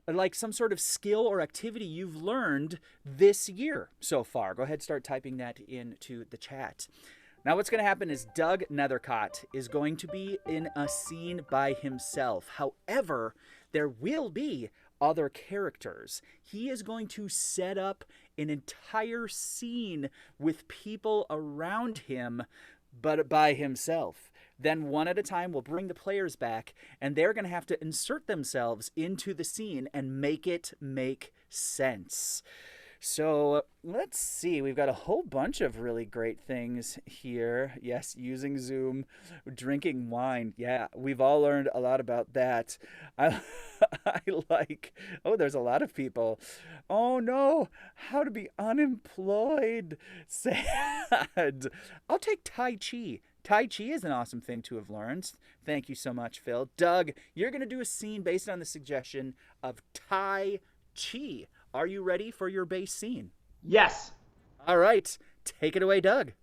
like some sort of skill or activity you've learned this year so far. Go ahead and start typing that into the chat. Now what's going to happen is Doug Nethercott is going to be in a scene by himself. However, there will be other characters. He is going to set up an entire scene with people around him, but by himself. Then one at a time, we'll bring the players back, and they're going to have to insert themselves into the scene and make it make sense. So let's see. We've got a whole bunch of really great things here. Yes, using Zoom, drinking wine. Yeah, we've all learned a lot about that. I like, oh, there's a lot of people. Oh no, how to be unemployed. Sad. I'll take Tai Chi. Tai Chi is an awesome thing to have learned. Thank you so much, Phil. Doug, you're going to do a scene based on the suggestion of Tai Chi. Are you ready for your base scene? Yes. All right. Take it away, Doug.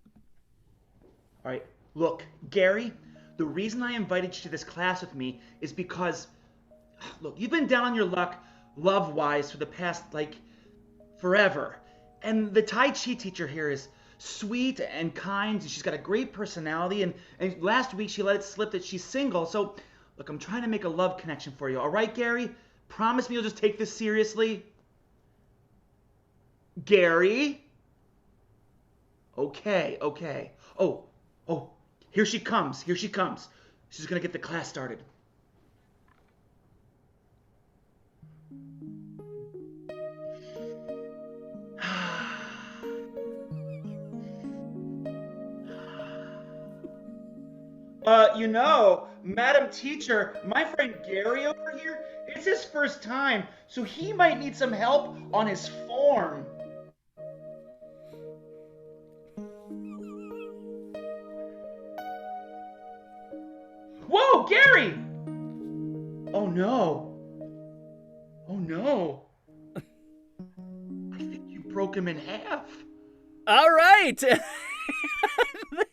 All right. Look, Gary, the reason I invited you to this class with me is because, look, you've been down on your luck love-wise for the past, forever. And the Tai Chi teacher here is sweet and kind, and she's got a great personality, and last week she let it slip that she's single. So, look, I'm trying to make a love connection for you. All right, Gary? Promise me you'll just take this seriously? Gary? Okay. Oh, here she comes. She's gonna get the class started. Madam Teacher, my friend Gary over here, it's his first time, so he might need some help on his form. Whoa, Gary! Oh no. I think you broke him in half. All right.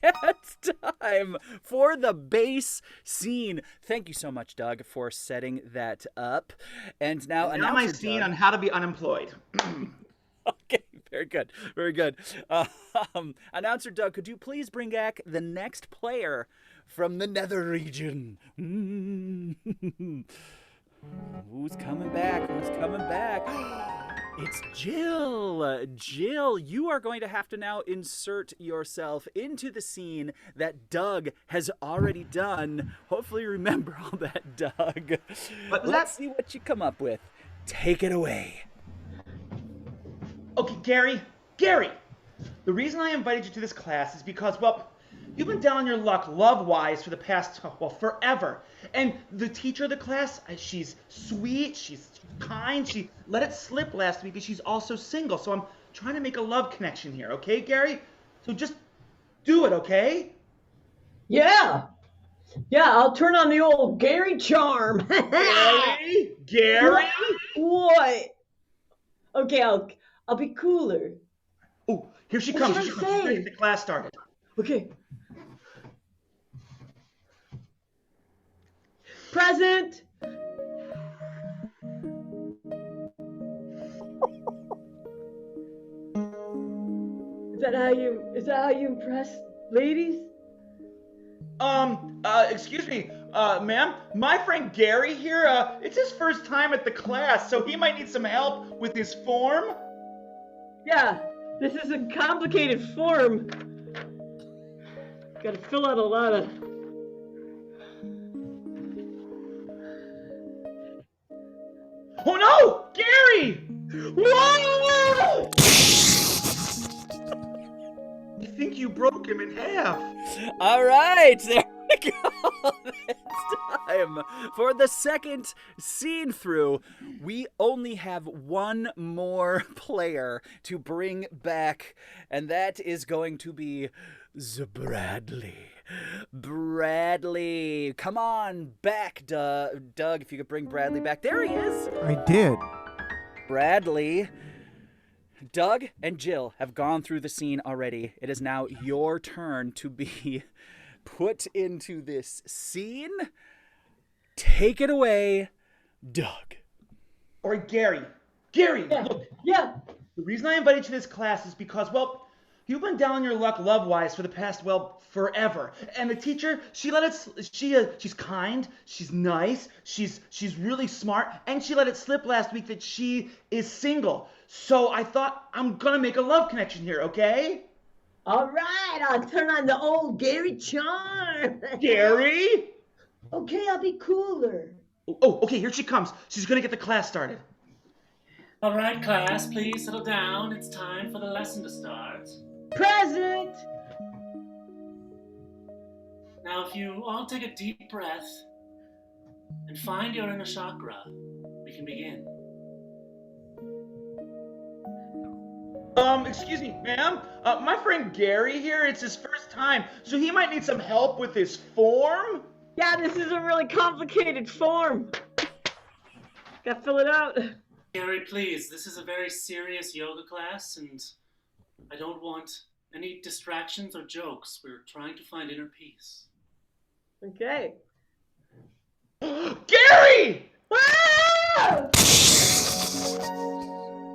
That's time for the base scene. Thank you so much, Doug, for setting that up. And now my scene on how to be unemployed. Okay, very good. Announcer Doug, could you please bring back the next player from the nether region? Who's coming back? It's Jill. Jill, you are going to have to now insert yourself into the scene that Doug has already done. Hopefully you remember all that, Doug. Let's see what you come up with. Take it away. Okay, Gary, the reason I invited you to this class is because, well, you've been down on your luck love-wise for the past, forever. And the teacher of the class, she's sweet, she's kind, she let it slip last week, but she's also single. So I'm trying to make a love connection here, okay, Gary? So just do it, okay? Yeah, I'll turn on the old Gary charm. Gary? What? Okay, I'll be cooler. Oh, here she comes. She's ready to get the class started. Okay. Present. Is that how you impress ladies? Excuse me, ma'am, my friend Gary here, it's his first time at the class, so he might need some help with his form. Yeah, this is a complicated form. Gotta fill out a lot of... Oh no! Gary! Whoa! I think you broke him in half. All right, there we go. It's time for the second scene through. We only have one more player to bring back, and that is going to be Bradley. Bradley, come on back, Doug, if you could bring Bradley back. There he is. I did. Bradley. Doug and Jill have gone through the scene already. It is now your turn to be put into this scene. Take it away, Doug. All right, Gary. Gary, Yeah. look. Yeah. The reason I invited you to this class is because, well, you've been down on your luck love-wise for the past, well, forever. And the teacher, she let it, she's kind, she's nice, she's really smart, and she let it slip last week that she is single. So I thought I'm gonna make a love connection here, okay? All right, I'll turn on the old Gary charm. Gary? Okay, I'll be cooler. Oh, okay, here she comes. She's gonna get the class started. All right, class, please settle down. It's time for the lesson to start. Present. Now, if you all take a deep breath and find your inner chakra, we can begin. Excuse me, ma'am. My friend Gary here, it's his first time, so he might need some help with his form. Yeah, this is a really complicated form. Gotta fill it out. Gary, please, this is a very serious yoga class, and I don't want any distractions or jokes. We're trying to find inner peace. Okay. Gary! Ah!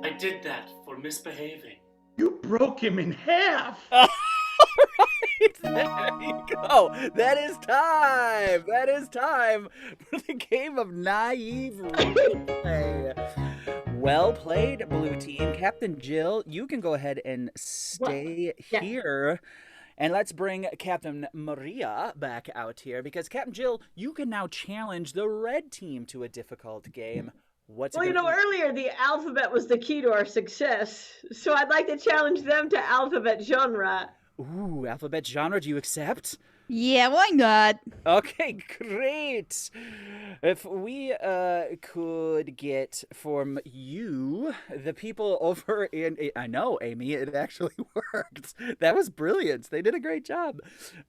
I did that for misbehaving. You broke him in half. There you go. That is time. That is time for the game of naive replay. Well played, blue team. Captain Jill, you can go ahead and stay here. And let's bring Captain Maria back out here, because Captain Jill, you can now challenge the red team to a difficult game. What's Well, earlier the alphabet was the key to our success, so I'd like to challenge them to alphabet genre. Ooh, alphabet genre, do you accept? Yeah, why not? Okay, great. If we could get from you, the people over in... I know, Amy, it actually worked. That was brilliant. They did a great job.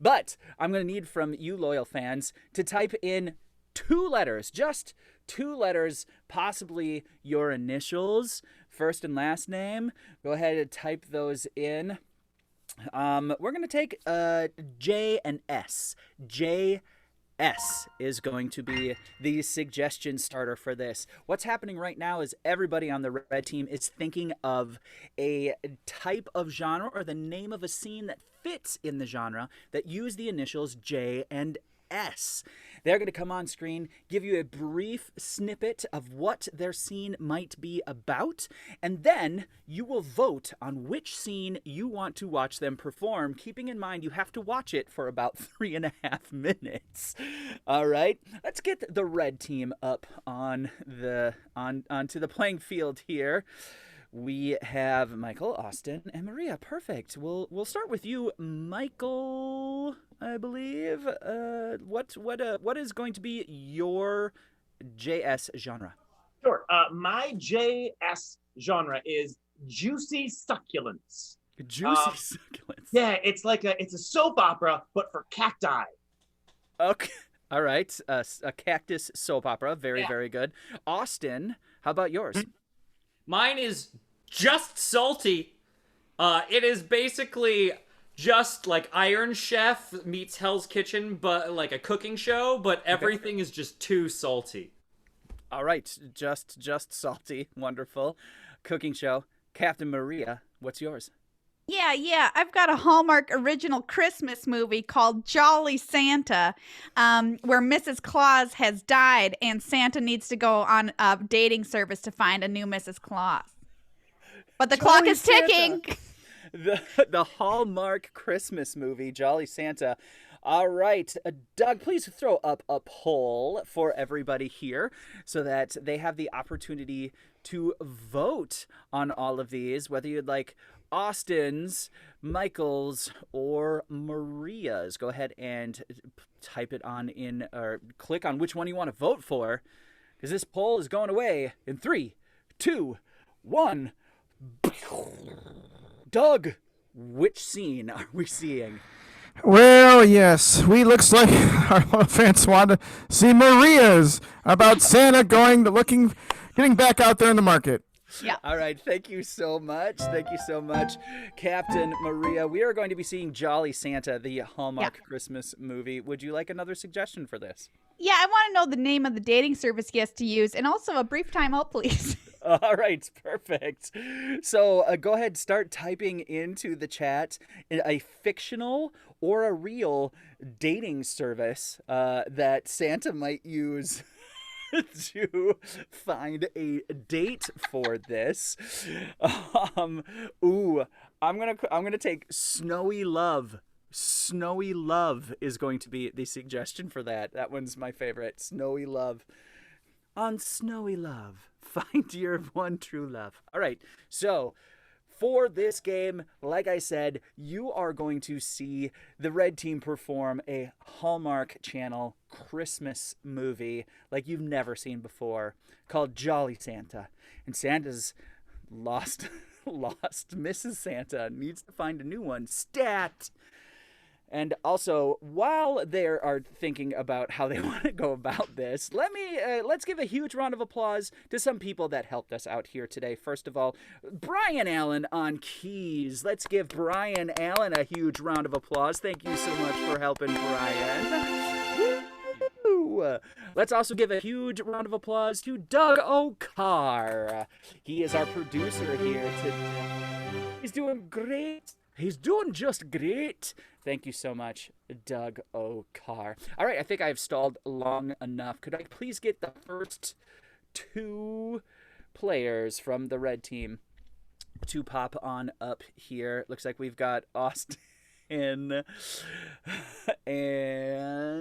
But I'm going to need from you loyal fans to type in 2 letters, just 2 letters, possibly your initials, first and last name. Go ahead and type those in. We're going to take J and S. JS is going to be the suggestion starter for this. What's happening right now is everybody on the red team is thinking of a type of genre or the name of a scene that fits in the genre that use the initials J and S. They're going to come on screen, give you a brief snippet of what their scene might be about, and then you will vote on which scene you want to watch them perform, keeping in mind you have to watch it for about 3.5 minutes. All right, let's get the red team up on onto the playing field here. We have Michael, Austin, and Maria. Perfect. We'll start with you, Michael. I believe. What is going to be your JS genre? Sure. My JS genre is juicy succulents. Juicy succulents. Yeah, it's a soap opera, but for cacti. Okay. All right. A cactus soap opera. Very, very good. Austin, how about yours? Mine is just salty. It is basically just like Iron Chef meets Hell's Kitchen, but like a cooking show, but everything is just too salty. All right, just salty. Wonderful. Cooking show. Captain Maria, what's yours? Yeah. I've got a Hallmark original Christmas movie called Jolly Santa, where Mrs. Claus has died and Santa needs to go on a dating service to find a new Mrs. Claus. But the clock is ticking. The Hallmark Christmas movie, Jolly Santa. All right, Doug, please throw up a poll for everybody here so that they have the opportunity to vote on all of these, whether you'd like Austin's, Michael's, or Maria's. Go ahead and type it on in, or click on which one you want to vote for, because this poll is going away in 3, 2, 1. Doug, which scene are we seeing? Well, yes, looks like our fans want to see Maria's about Santa getting back out there in the market. Yeah. All right. Thank you so much. Thank you so much, Captain Maria. We are going to be seeing Jolly Santa, the Hallmark Christmas movie. Would you like another suggestion for this? Yeah, I want to know the name of the dating service he has to use, and also a brief timeout, please. All right, perfect. So go ahead, start typing into the chat a fictional or a real dating service that Santa might use to find a date for this. I'm gonna take Snowy Love. Snowy Love is going to be the suggestion for that. That one's my favorite. Snowy Love. On Snowy Love, find your one true love. All right, so for this game, like I said, you are going to see the red team perform a Hallmark Channel Christmas movie like you've never seen before, called Jolly Santa. And Santa's lost Mrs. Santa, needs to find a new one. Stat! And also, while they are thinking about how they want to go about this, let's give a huge round of applause to some people that helped us out here today. First of all, Brian Allen on keys. Let's give Brian Allen a huge round of applause. Thank you so much for helping, Brian. Woo! Let's also give a huge round of applause to Doug O'Carr. He is our producer here today. He's doing great. He's doing just great. Thank you so much, Doug O'Carr. All right, I think I've stalled long enough. Could I please get the first 2 players from the red team to pop on up here? Looks like we've got Austin and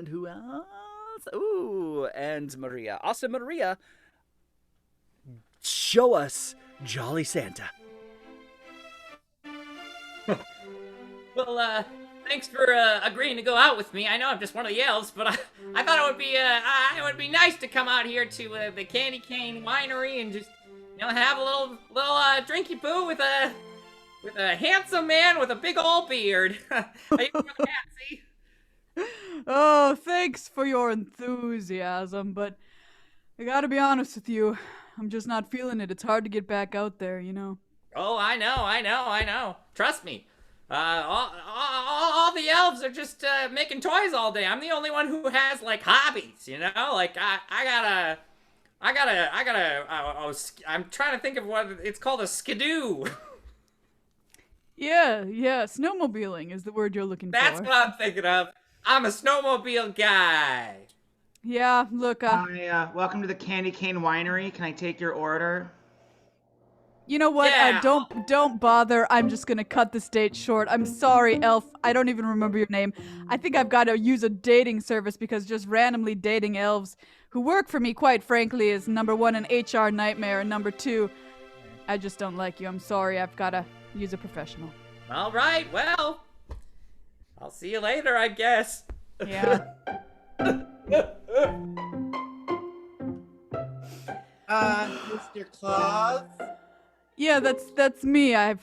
who else? Ooh, and Maria. Austin, Maria, show us Jolly Santa. Well, thanks for agreeing to go out with me. I know I'm just one of the elves, but I thought it would be nice to come out here to the Candy Cane Winery and just have a little drinky poo with a handsome man with a big old beard. Are you fancy? Oh, thanks for your enthusiasm, but I gotta be honest with you, I'm just not feeling it. It's hard to get back out there, Oh, I know. Trust me. All the elves are just making toys all day. I'm the only one who has like hobbies, Like I'm trying to think of what it's called, a skidoo. Yeah, snowmobiling is the word you're looking for. That's what I'm thinking of. I'm a snowmobile guy. Yeah, look, Hi, welcome to the Candy Cane Winery. Can I take your order? You know what? Yeah. Don't bother. I'm just gonna cut this date short. I'm sorry, Elf. I don't even remember your name. I think I've got to use a dating service because just randomly dating elves who work for me, quite frankly, is number 1 an HR nightmare, and number 2, I just don't like you. I'm sorry. I've got to use a professional. All right. Well, I'll see you later, I guess. Yeah. Mr. Claus? Yeah, that's me. I've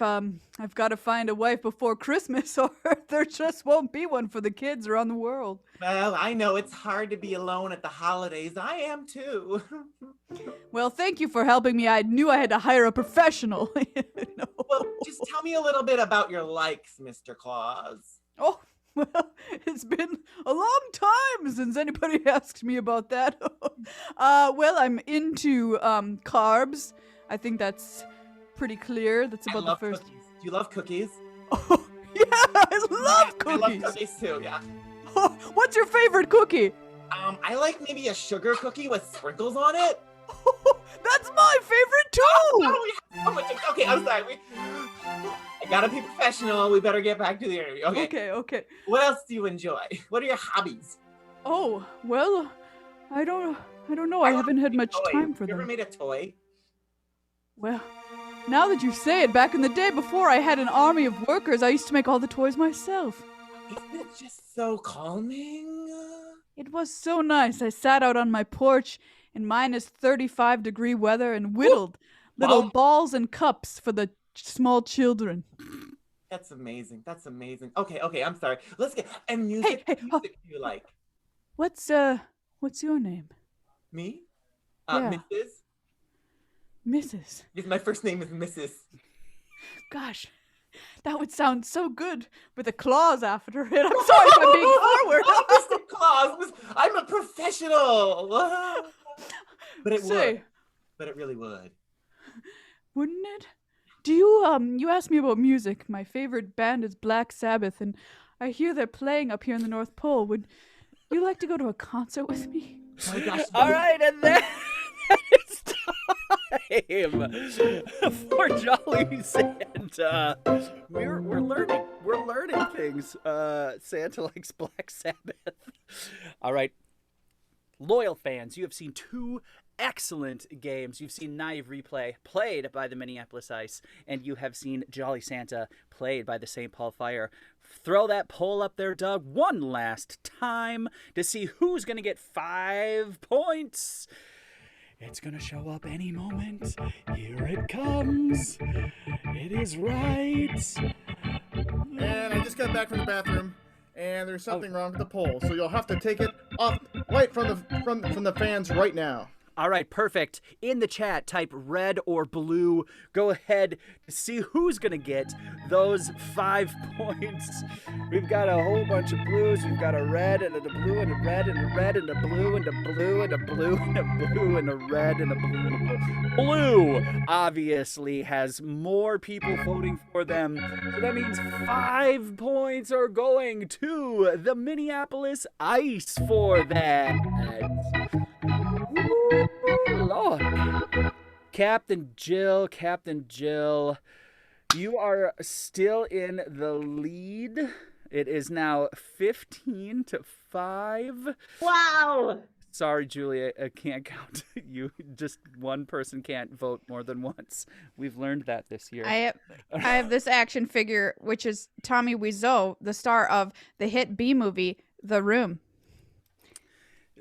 got to find a wife before Christmas, or there just won't be one for the kids around the world. Well, I know it's hard to be alone at the holidays. I am too. Well, thank you for helping me. I knew I had to hire a professional. No. Well, just tell me a little bit about your likes, Mr. Claus. Oh, well, it's been a long time since anybody asked me about that. Well, I'm into carbs. I think that's pretty clear. That's I about love the first. cookies. Do you love cookies? Oh, yeah, I love I love cookies. cookies too, yeah. What's your favorite cookie? I like maybe a sugar cookie with sprinkles on it. That's my favorite too. Oh, we have so much. Okay, I'm sorry. I gotta be professional. We better get back to the interview. Okay. What else do you enjoy? What are your hobbies? Oh, well, I don't know. I haven't had much Toys. time for You ever them. made a toy? Well, now that you say it, back in the day before I had an army of workers, I used to make all the toys myself. Isn't it just so calming? It was so nice. I sat out on my porch in minus 35-degree weather and whittled little Wow. balls and cups for the small children. That's amazing. That's amazing. Okay, I'm sorry. Let's get and music. Hey, What music do you like? What's your name? Me? Yeah. Mrs. Mrs. Yes, my first name is Mrs. Gosh, that would sound so good with a clause after it. I'm sorry if I'm being forward. Oh, Mr. Claus, I'm a professional. But it Say, would. But it really would. wouldn't it? Do you asked me about music. My favorite band is Black Sabbath, and I hear they're playing up here in the North Pole. Would you like to go to a concert with me? Oh my gosh. All right, and then it's time for Jolly Santa. We're learning things. Santa likes Black Sabbath. All right, loyal fans, you have seen two excellent games. You've seen Naive Replay played by the Minneapolis Ice, and you have seen Jolly Santa played by the St. Paul Fire. Throw that poll up there, Doug, one last time to see who's going to get 5 points. It's going to show up any moment. Here it comes. It is right. And I just got back from the bathroom, and there's something wrong with the poll, so you'll have to take it off right from the fans right now. All right, perfect. In the chat, type red or blue. Go ahead to see who's going to get those 5 points. We've got a whole bunch of blues. We've got a red and a blue and a red and a red and a blue and a blue and a blue and a blue and a red and a blue and a blue. Blue obviously has more people voting for them. So that means 5 points are going to the Minneapolis Ice for that. Ooh, Lord. Captain Jill, you are still in the lead. It is now 15-5. Wow. Sorry, Julia, I can't count you. Just one person can't vote more than once. We've learned that this year. I have this action figure, which is Tommy Wiseau, the star of the hit B movie, The Room.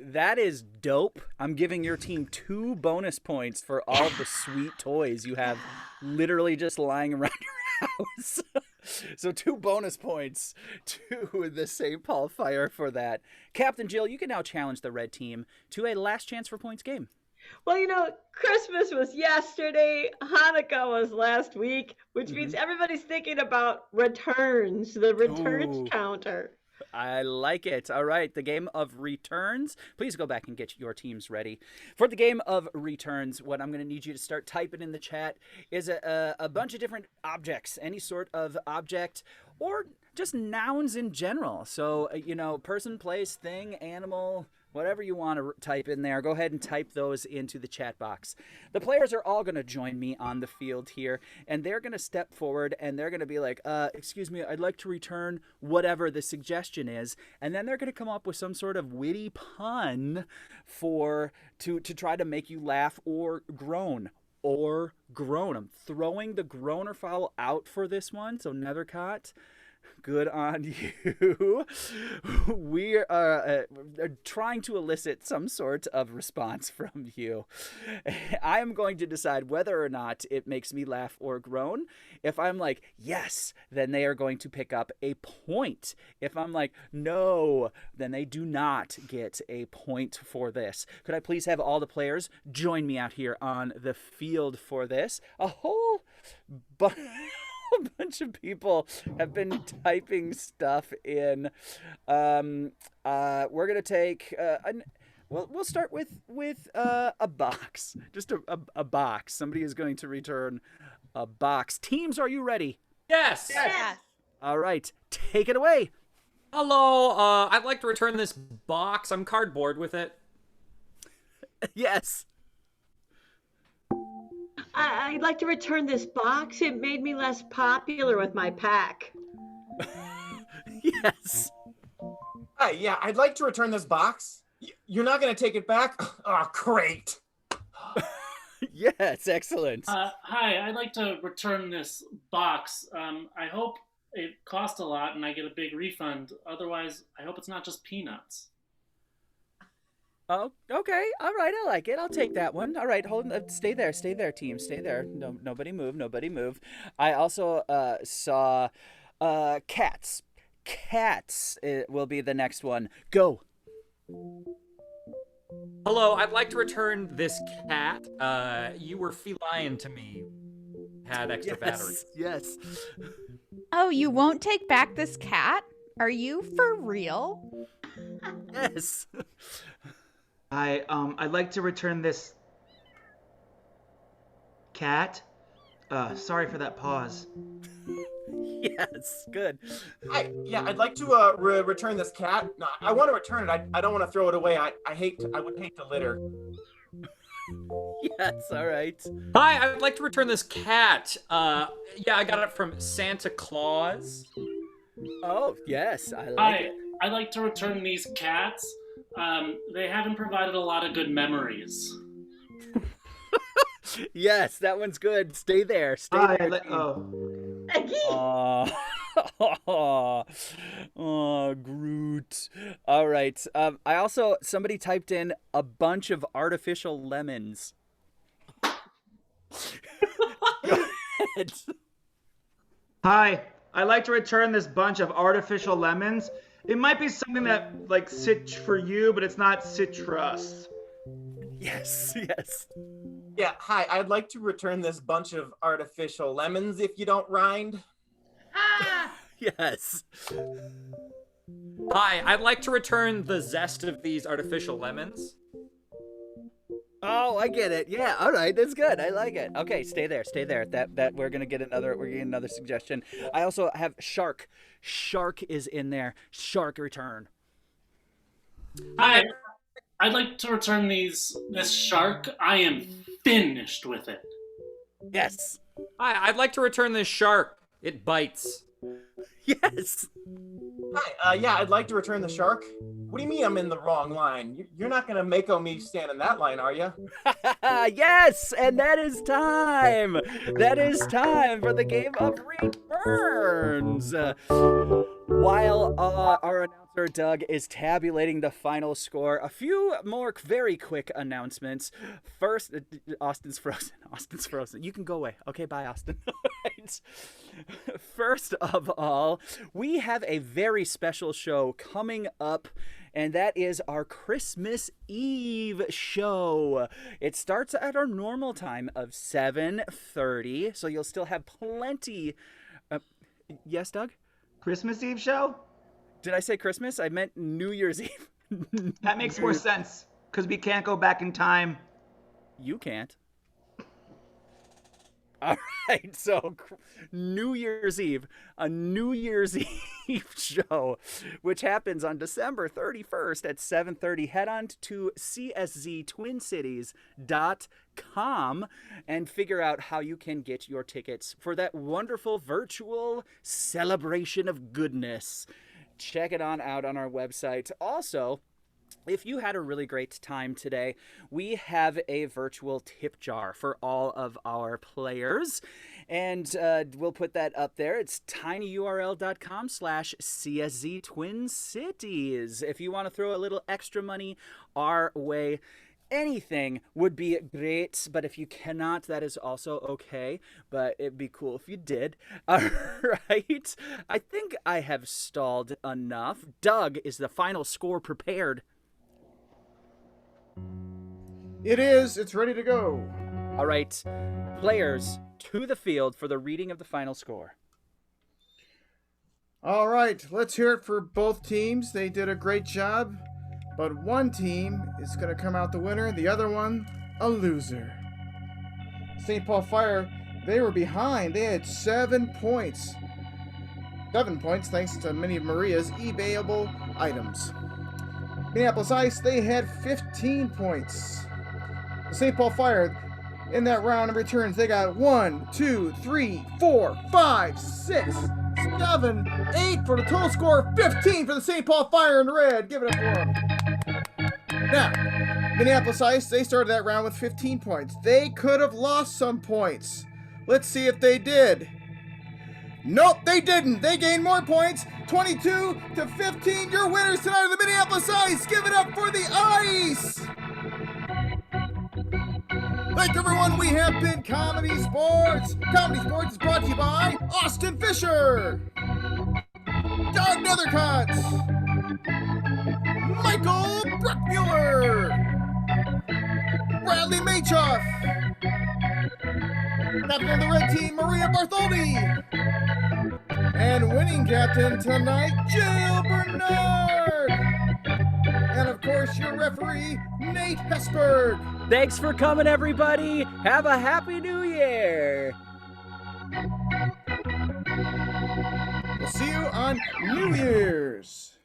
That is dope. I'm giving your team 2 bonus points for all the sweet toys you have literally just lying around your house. So 2 bonus points to the St. Paul Fire for that. Captain Jill, you can now challenge the red team to a last chance for points game. Well, Christmas was yesterday, Hanukkah was last week, which means everybody's thinking about returns, the returns counter. I like it. All right, the game of returns. Please go back and get your teams ready. For the game of returns, what I'm going to need you to start typing in the chat is a bunch of different objects, any sort of object, or just nouns in general. So, person, place, thing, animal, whatever you want to type in there, go ahead and type those into the chat box. The players are all going to join me on the field here, and they're going to step forward, and they're going to be like, excuse me, I'd like to return whatever the suggestion is, and then they're going to come up with some sort of witty pun to try to make you laugh or groan. I'm throwing the groaner fowl out for this one, so Nethercott, Good on you. We are trying to elicit some sort of response from you. I am going to decide whether or not it makes me laugh or groan. If I'm like, yes, then they are going to pick up a point. If I'm like, no, then they do not get a point for this. Could I please have all the players join me out here on the field for this? A whole bunch of people have been typing stuff in. We're gonna take we'll start with a box. Just a box. Somebody is going to return a box. Teams, are you ready? Yes. Yes. All right, take it away. Hello. I'd like to return this box. I'm cardboard with it. Yes. I'd like to return this box. It made me less popular with my pack. Yes. Hi, yeah, I'd like to return this box. You're not going to take it back? Oh, great. Yes, excellent. Hi, I'd like to return this box. I hope it cost a lot and I get a big refund. Otherwise, I hope it's not just peanuts. Oh, okay. All right, I like it. I'll take that one. All right, hold. Stay there, team. Stay there. No, nobody move. Nobody move. I also saw cats. Cats will be the next one. Go. Hello. I'd like to return this cat. You were feline to me. Had extra batteries. Yes. Oh, you won't take back this cat? Are you for real? Yes. I'd like to return this cat. Sorry for that pause. Yes, good. I'd like to return this cat. No, I want to return it. I don't want to throw it away. I would hate to litter. Yes, all right. Hi, I'd like to return this cat. Yeah, I got it from Santa Claus. Oh, yes, I like Hi, it. I'd like to return these cats. They haven't provided a lot of good memories. Yes, that one's good. Stay there. Stay there. Oh, Groot. All right. Somebody typed in a bunch of artificial lemons. Go ahead. Hi, I'd like to return this bunch of artificial lemons. It might be something that, like, for you, but it's not citrus. Yes, yes. Yeah, hi, I'd like to return this bunch of artificial lemons if you don't mind. Yes. Hi, I'd like to return the zest of these artificial lemons. Oh, I get it. Yeah, all right, that's good. I like it. Okay, stay there. That we're gonna get another suggestion. I also have shark. Shark is in there. Shark return. Hi, I'd like to return this shark. I am finished with it. Yes. Hi, I'd like to return this shark. It bites. Yes. Hi, I'd like to return the shark. What do you mean I'm in the wrong line? You're not gonna Mako me stand in that line, are you? Yes, and that is time. That is time for the game of returns. While our announcer Doug is tabulating the final score, a few more very quick announcements. First, Austin's frozen. Austin's frozen. You can go away. Okay, bye, Austin. Right. First of all, we have a very special show coming up, and that is our Christmas Eve show. It starts at our normal time of 7:30, so you'll still have plenty. Yes, Doug? Christmas Eve show? Did I say Christmas? I meant New Year's Eve. That makes more sense, because we can't go back in time. You can't. All right, so New Year's Eve, a New Year's Eve show, which happens on December 31st at 7:30. Head on to csztwincities.com and figure out how you can get your tickets for that wonderful virtual celebration of goodness. Check it out on our website. Also, if you had a really great time today, we have a virtual tip jar for all of our players. And we'll put that up there. It's tinyurl.com/CSZ Twin Cities. If you want to throw a little extra money our way, anything would be great, but if you cannot, that is also okay. But it'd be cool if you did. All right. I think I have stalled enough. Doug, is the final score prepared? It is. It's ready to go. All right. Players, to the field for the reading of the final score. All right, let's hear it for both teams. They did a great job, but one team is going to come out the winner, the other one a loser. St. Paul Fire, they were behind. They had 7 points. 7 points thanks to many of Maria's eBayable items. Minneapolis Ice, they had 15 points. The St. Paul Fire, in that round of returns, they got 1, 2, 3, 4, 5, 6, 7, 8 for the total score of 15 for the St. Paul Fire in red. Give it up for them. Now, Minneapolis Ice, they started that round with 15 points. They could have lost some points. Let's see if they did. Nope, they didn't. They gained more points. 22 to 15. Your winners tonight are the Minneapolis Ice. Give it up for the Ice. Thank you, everyone. We have been Comedy Sports. Comedy Sports is brought to you by Austin Fisher, Doug Nethercutt, Michael Bruckmuller, Bradley Machoff, captain of the red team, Maria Bartholdi, and winning captain tonight, Jill Bernard. And of course, your referee, Nate Hesberg. Thanks for coming, everybody. Have a happy new year. We'll see you on New Year's.